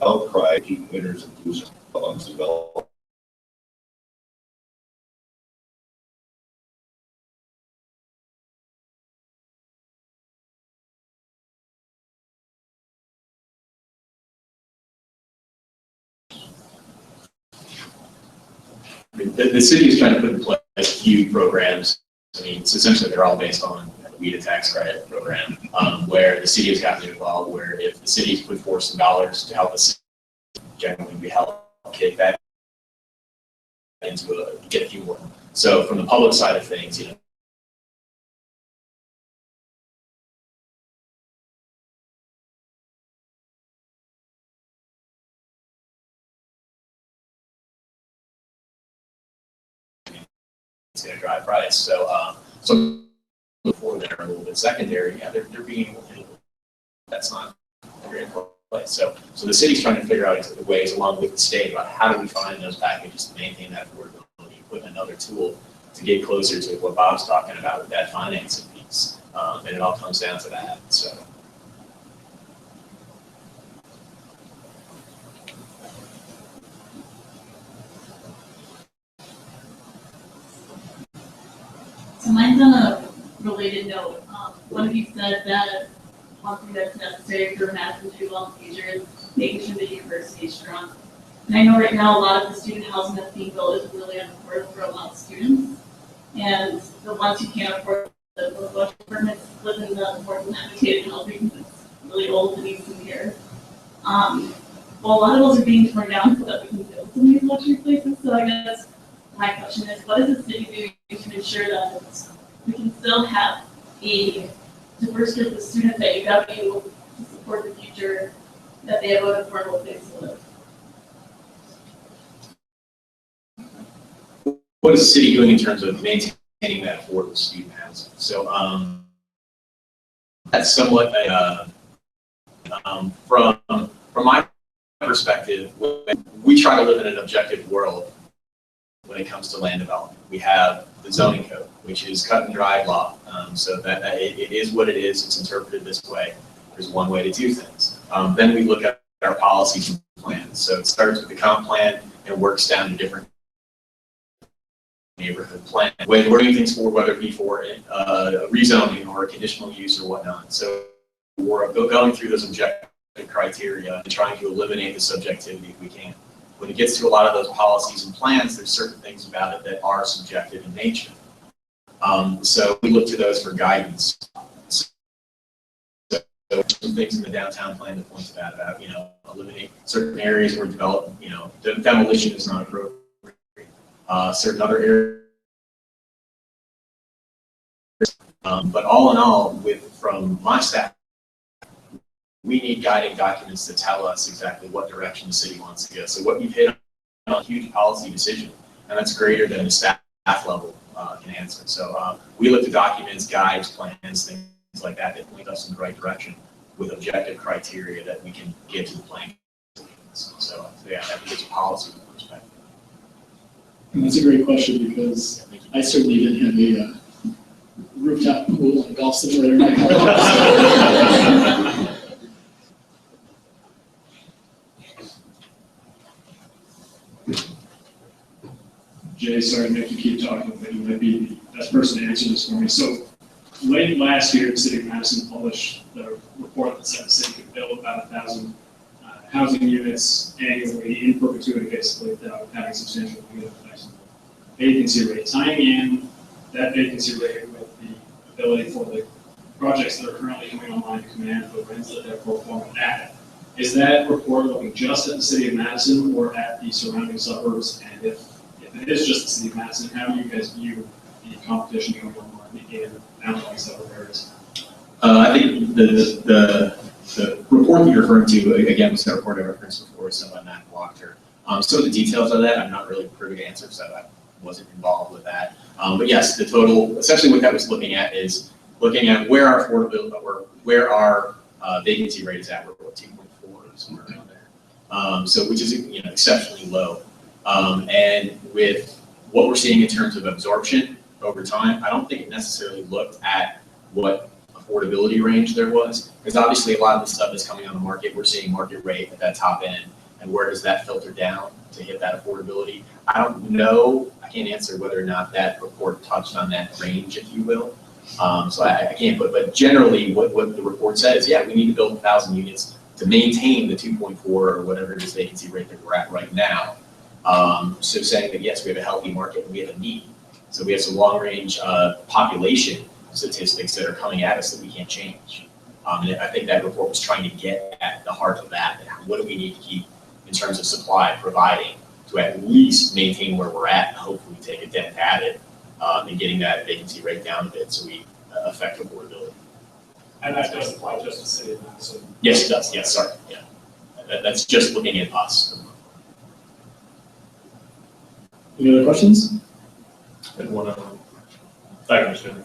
outcry, keep winners and losers amongst developers. The city is trying to put in place a few programs. I mean, it's essentially they're all based on the WIDA tax credit program, where the city has gotten involved, where if the city's put forth some dollars to help us, generally we help kick that into get a few more. So from the public side of things, you know, it's going to drive price. So, before they're a little bit secondary, yeah, they're being, that's not a great place. So the city's trying to figure out the ways along with the state about how do we find those packages to maintain that affordability, put another tool to get closer to what Bob's talking about with that financing piece. And it all comes down to that. So. So mine's on a related note. One of you said that one thing that's necessary for Madison to do well in the future is making sure the university is strong. And I know right now a lot of the student housing that's being built is really unaffordable for a lot of students. And the ones who can't afford the budget permits live in the more dilapidated housing that's really old and needs some care. Well, a lot of those are being torn down so that we can build some of these luxury places. So I guess my question is, what is the city doing to ensure that we can still have a diverse group of students at UW to support the future, that they have an affordable place to live? What is the city doing in terms of maintaining that affordable student housing? So that's somewhat from my perspective, we try to live in an objective world. When it comes to land development, we have the zoning code, which is cut and dried law. So that it is what it is. It's interpreted this way. There's one way to do things. Then we look at our policies and plans. So it starts with the comp plan and works down to different neighborhood plan. When we're doing things for, whether it be for rezoning or conditional use or whatnot. So we're going through those objective criteria and trying to eliminate the subjectivity if we can. When it gets to a lot of those policies and plans, there's certain things about it that are subjective in nature. So we look to those for guidance. So some things in the downtown plan that point to that about, you know, eliminate certain areas where demolition is not appropriate. Certain other areas. But all in all, from my staff, we need guiding documents to tell us exactly what direction the city wants to go. So what you've hit on a huge policy decision, and that's greater than the staff level can answer. So we look to documents, guides, plans, things like that point us in the right direction with objective criteria that we can give to the plan. So yeah, I think it's a policy perspective. And that's a great question because I certainly didn't have a rooftop pool and golf simulator in my house. Jay Jay, sorry to make you keep talking, but you might be the best person to answer this for me. So late last year, the city of Madison published the report that said the city could build about 1,000 housing units annually in perpetuity, basically, without having substantial vacancy rate. Tying in that vacancy rate with the ability for the projects that are currently coming online to command the rents that they're performing at. Is that report looking just at the city of Madison or at the surrounding suburbs? And if it is just the city of Madison, how do you guys view the competition going on in outlying suburb areas? I think the report that you're referring to, again, was that report I referenced before, sent by Matt Wachter. Some of the details of that, I'm not really privy to answer, so I wasn't involved with that. But yes, the total, essentially what that was looking at is looking at where our affordability, or where our vacancy rate is at. We're at 2.4, somewhere around there. So which is, you know, exceptionally low. And with what we're seeing in terms of absorption over time, I don't think it necessarily looked at what affordability range there was, because obviously a lot of the stuff is coming on the market. We're seeing market rate at that top end, and where does that filter down to hit that affordability? I don't know. I can't answer whether or not that report touched on that range, if you will. So I can't put, but generally what the report said is, yeah, we need to build 1,000 units to maintain the 2.4 or whatever it is vacancy rate that we're at right now. So saying that, yes, we have a healthy market and we have a need. So we have some long range population statistics that are coming at us that we can't change. And I think that report was trying to get at the heart of that. What do we need to keep in terms of supply providing to at least maintain where we're at and hopefully take a dent at it and getting that vacancy rate down a bit so we affect affordability. And that does apply just to city of Madison. Yes, it does. Yes, sorry. Yeah. That's just looking at us. Any other questions? And one of them. Thank you,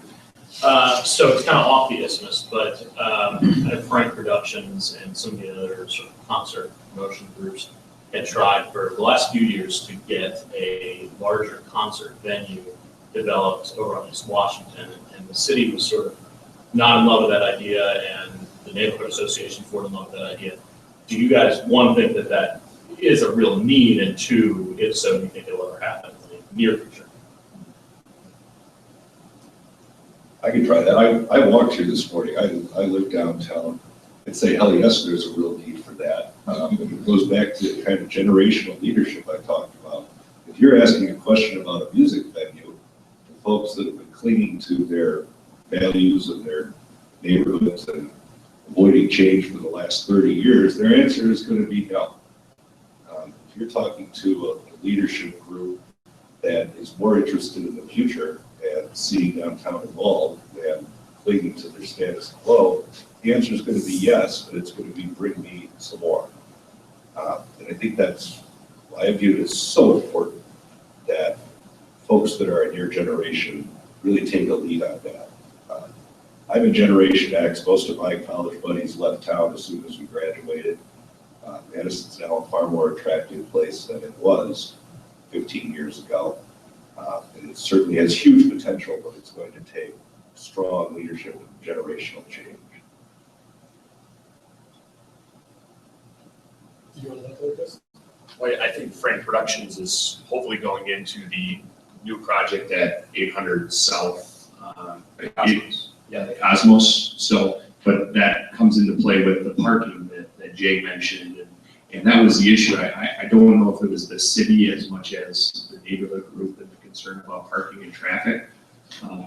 so it's kind of off the Isthmus, but at Frank Productions and some of the other sort of concert promotion groups had tried for the last few years to get a larger concert venue developed over on East Washington, and the city was sort of not in love with that idea, and the neighborhood association was in love with that idea. Do you guys, one, think that that is a real need, and two, if so, do you think it'll ever happen in the near future? I can try that. I walked here this morning. I live downtown. I'd say, hell yes, there's a real need for that. It goes back to the kind of generational leadership I talked about. If you're asking a question about a music venue, the folks that have been clinging to their values and their neighborhoods and avoiding change for the last 30 years, their answer is going to be no. If you're talking to a leadership group that is more interested in the future and seeing downtown evolve and clinging to their status quo, the answer is going to be yes, but it's going to be bring me some more. And I think that's, I view it as so important that folks that are in your generation really take a lead on that. I'm in Generation X. Most of my college buddies left town as soon as we graduated. Madison's now a far more attractive place than it was 15 years ago. And it certainly has huge potential, but it's going to take strong leadership and generational change. You want to look at this? Well, I think Frank Productions is hopefully going into the new project at 800 South. The Cosmos. So, but that comes into play with the parking that Jay mentioned, and that was the issue. I don't know if it was the city as much as the neighborhood group and the concern about parking and traffic.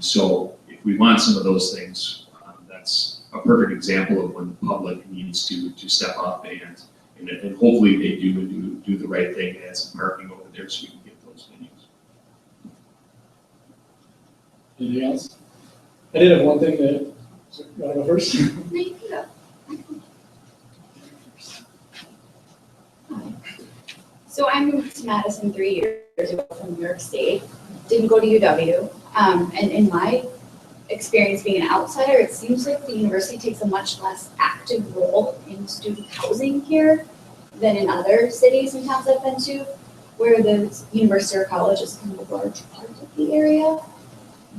So if we want some of those things, that's a perfect example of when the public needs to step up and hopefully they do the right thing and add some parking over there so we can get those venues. Anything else? I did have one thing that, you want to go first? So I moved to Madison 3 years ago from New York State. Didn't go to UW. And in my experience being an outsider, it seems like the university takes a much less active role in student housing here than in other cities and towns I've been to, where the university or college is kind of a large part of the area.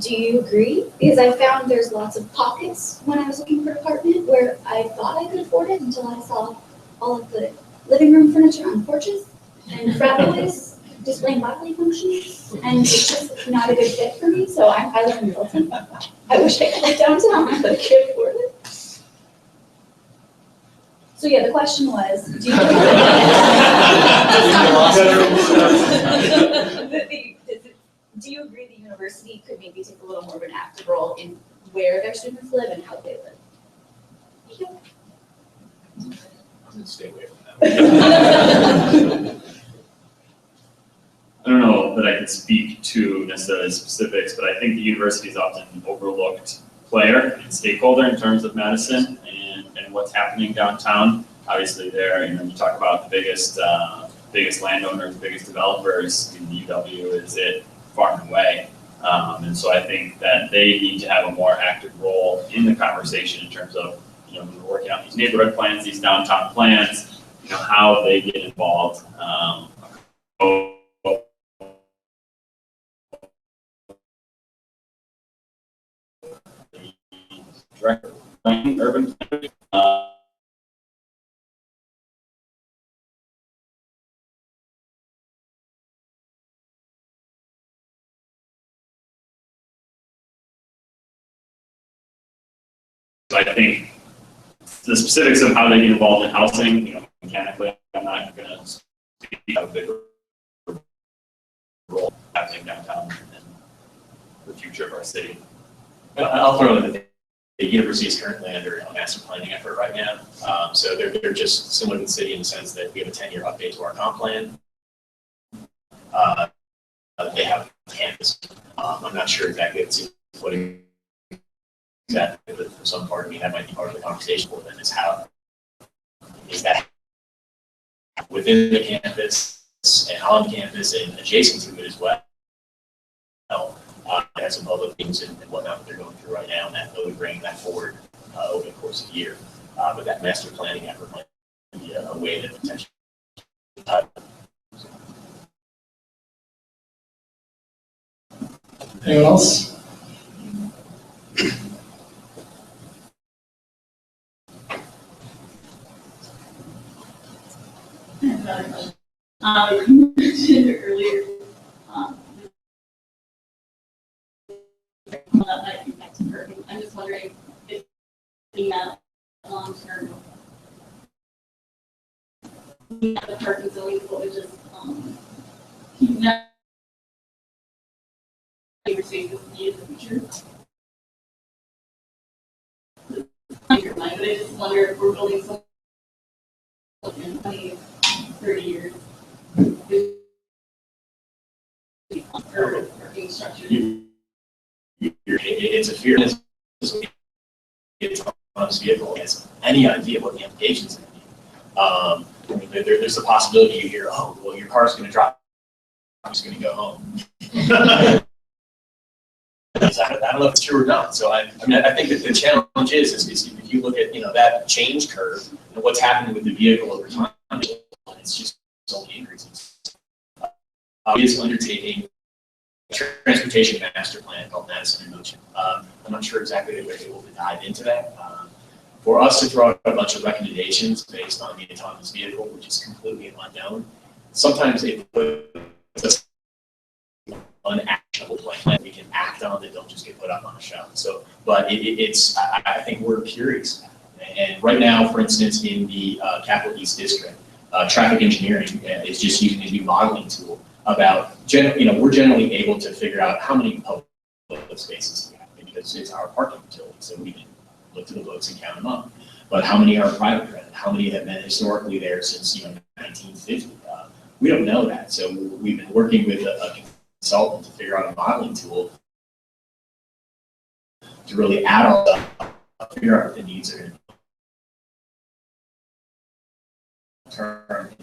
Do you agree? Because I found there's lots of pockets when I was looking for an apartment where I thought I could afford it until I saw all of the living room furniture on porches and frat boys displaying bodily functions, and it's just not a good fit for me, so I live in Middleton. I wish I could live downtown, but I can't afford it. So yeah, the question was, do you agree the university could maybe take a little more of an active role in where their students live and how they live? I'm gonna stay away from that. I don't know that I can speak to necessarily specifics, but I think the university is often an overlooked player and stakeholder in terms of Madison and what's happening downtown. Obviously, there, you talk about the biggest landowners, biggest developers in the UW is it far and away. And so I think that they need to have a more active role in the conversation in terms of, when we're working on these neighborhood plans, these downtown plans, how they get involved. Director of urban planning, so I think the specifics of how they get involved in housing, mechanically, I'm not going to speak about a bigger role happening downtown and the future of our city. I'll throw in that the university is currently under a master planning effort right now. So they're just similar to the city in the sense that we have a 10-year update to our comp plan. They have a campus. I'm not sure exactly what exactly, but for some part of me, that might be part of the conversation for them is how is that within the campus and on campus and adjacent to it as well. They have some public things and whatnot that they're going through right now, and that they'll be bringing that forward over the course of the year. But that master planning effort might be a way that potentially. Anyone else? You mentioned earlier, that might impact parking. I'm just wondering if in that long-term, the parking zoning, what would just keep that conversation with me in the future. But I just wonder if we're building something in 20, 30 years. Or parking structure. It's a fear. It's on this vehicle has any idea what the implications are. I mean, there's the possibility you hear, oh, well, your car's going to drop. I'm just going to go home. I don't know if it's true or not. So I think that the challenge is if you look at that change curve and what's happening with the vehicle over time, it's just only increasing. Is undertaking a transportation master plan called Madison in Motion. I'm not sure exactly if we're able to dive into that. For us to throw out a bunch of recommendations based on the autonomous vehicle, which is completely unknown, sometimes it puts us unactionable plan we can act on that don't just get put up on a shelf. So, but I think we're curious. And right now, for instance, in the Capital East District, traffic engineering is just using a new modeling tool about, we're generally able to figure out how many public spaces we have because it's our parking utility. So we can look to the books and count them up. But how many are private credit? How many have been historically there since 1950? We don't know that. So we've been working with a consultant to figure out a modeling tool to really add all that up, figure out what the needs are going to turn,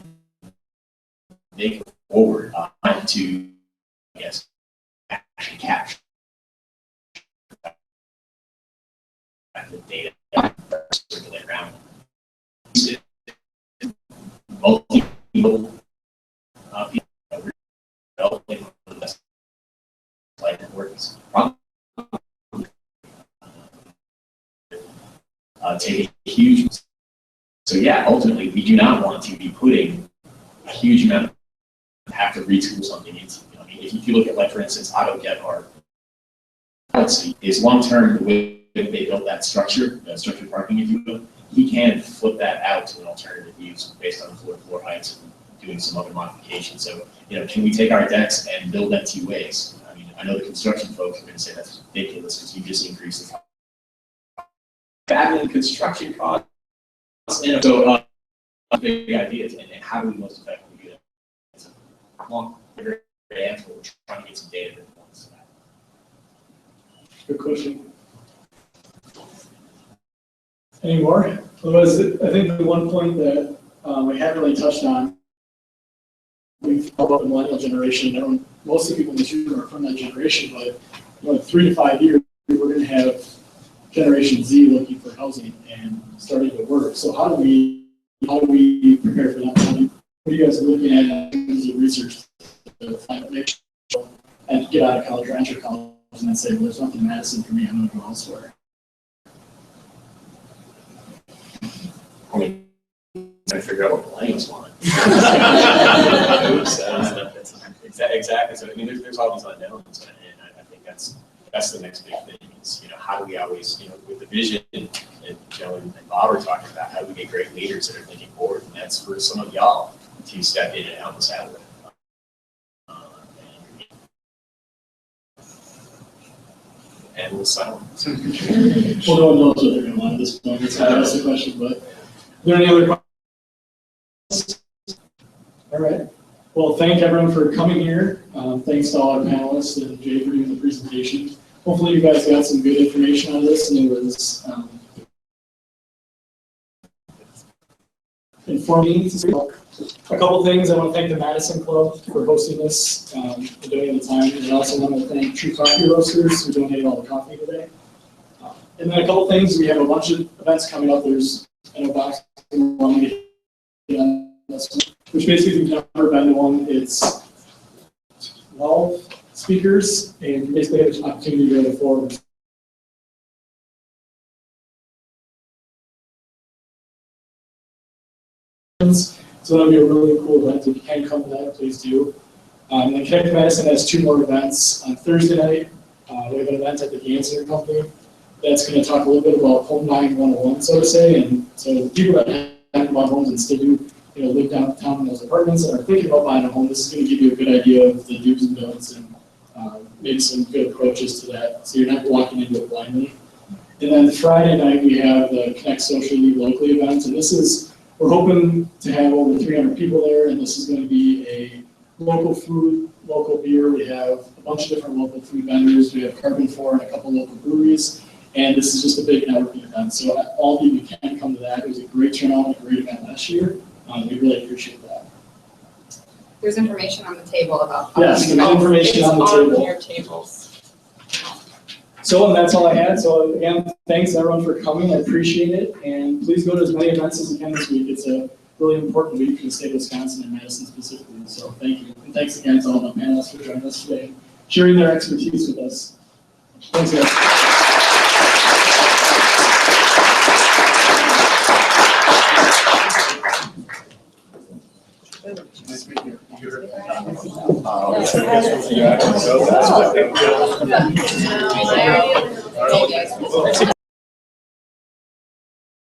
make it forward to, I guess, actually capture the data circulate around. Multiple people developing the best light networks. Take a huge. So yeah, ultimately, we do not want to be putting a huge amount of have to retool something. It's, you know, I mean, if you look at, like, for instance, AutoGet or is long-term the way they built that structured parking, if you will, he can flip that out to an alternative use based on floor heights and doing some other modifications. So, you know, can we take our decks and build them 2 ways? I mean, I know the construction folks are going to say that's ridiculous because you just increase the construction costs. And so, big ideas, and how do we most effectively do that? It's a long, very answer. We're trying to get some data that points to that. Good question. Any more? Otherwise, I think the one point that we haven't really touched on, we've talked about the millennial generation. Everyone, most of the people in this room are from that generation, but you know, in 3 to 5 years, we're going to have Generation Z looking for housing and starting to work. So how do we prepare for that? What are you guys looking at in terms of research to find a mix and get out of college or enter college and then say, well, there's nothing in Madison for me, I'm going to go elsewhere? I mean, I figure out what millennials want. Exactly. So I mean, there's all these unknowns, and I think that's the next big thing. Is, you know, how do we always, you know, with the vision, and Joe and Bob are talking about, how do we get great leaders that are thinking forward, and that's for some of y'all to step in and help us out with it. And we'll silent. Well, no one knows what they're going to want at this point. That's the question. But are there any other questions? All right. Well, thank everyone for coming here. Thanks to all our panelists and Jay for doing the presentation. Hopefully, you guys got some good information on this, and it was informative. A couple things. I want to thank the Madison Club for hosting this and doing the time. And I also want to thank True Coffee Roasters who donated all the coffee today. And then a couple things. We have a bunch of events coming up. There's a box which basically, if you've never been to one, it's 12 speakers, and you basically have an opportunity to go to the floor. So that'll be a really cool event. If you can come to that, please do. And then Connect Madison has 2 more events. On Thursday night, we have an event at the Ganser Company that's going to talk a little bit about home buying 101, so to say. And so people that have bought homes and still do, you know, live downtown in those apartments and are thinking about buying a home, this is going to give you a good idea of the do's and don'ts and maybe some good approaches to that. So you're not walking into it blindly. And then Friday night, we have the Connect Socially Locally event. And this is, we're hoping to have over 300 people there, and this is going to be a local food, local beer. We have a bunch of different local food vendors. We have Carbon 4 and a couple local breweries, and this is just a big networking event. So all of you can come to that. It was a great turnout and a great event last year. We really appreciate that. There's information on the table about. Yes, there's information on the table. On your tables. So, and that's all I had. So again, thanks everyone for coming. I appreciate it. And please go to as many events as you can this week. It's a really important week for the state of Wisconsin and Madison specifically. So thank you. And thanks again to all the panelists for joining us today, sharing their expertise with us. Thanks, guys. Nice meeting you.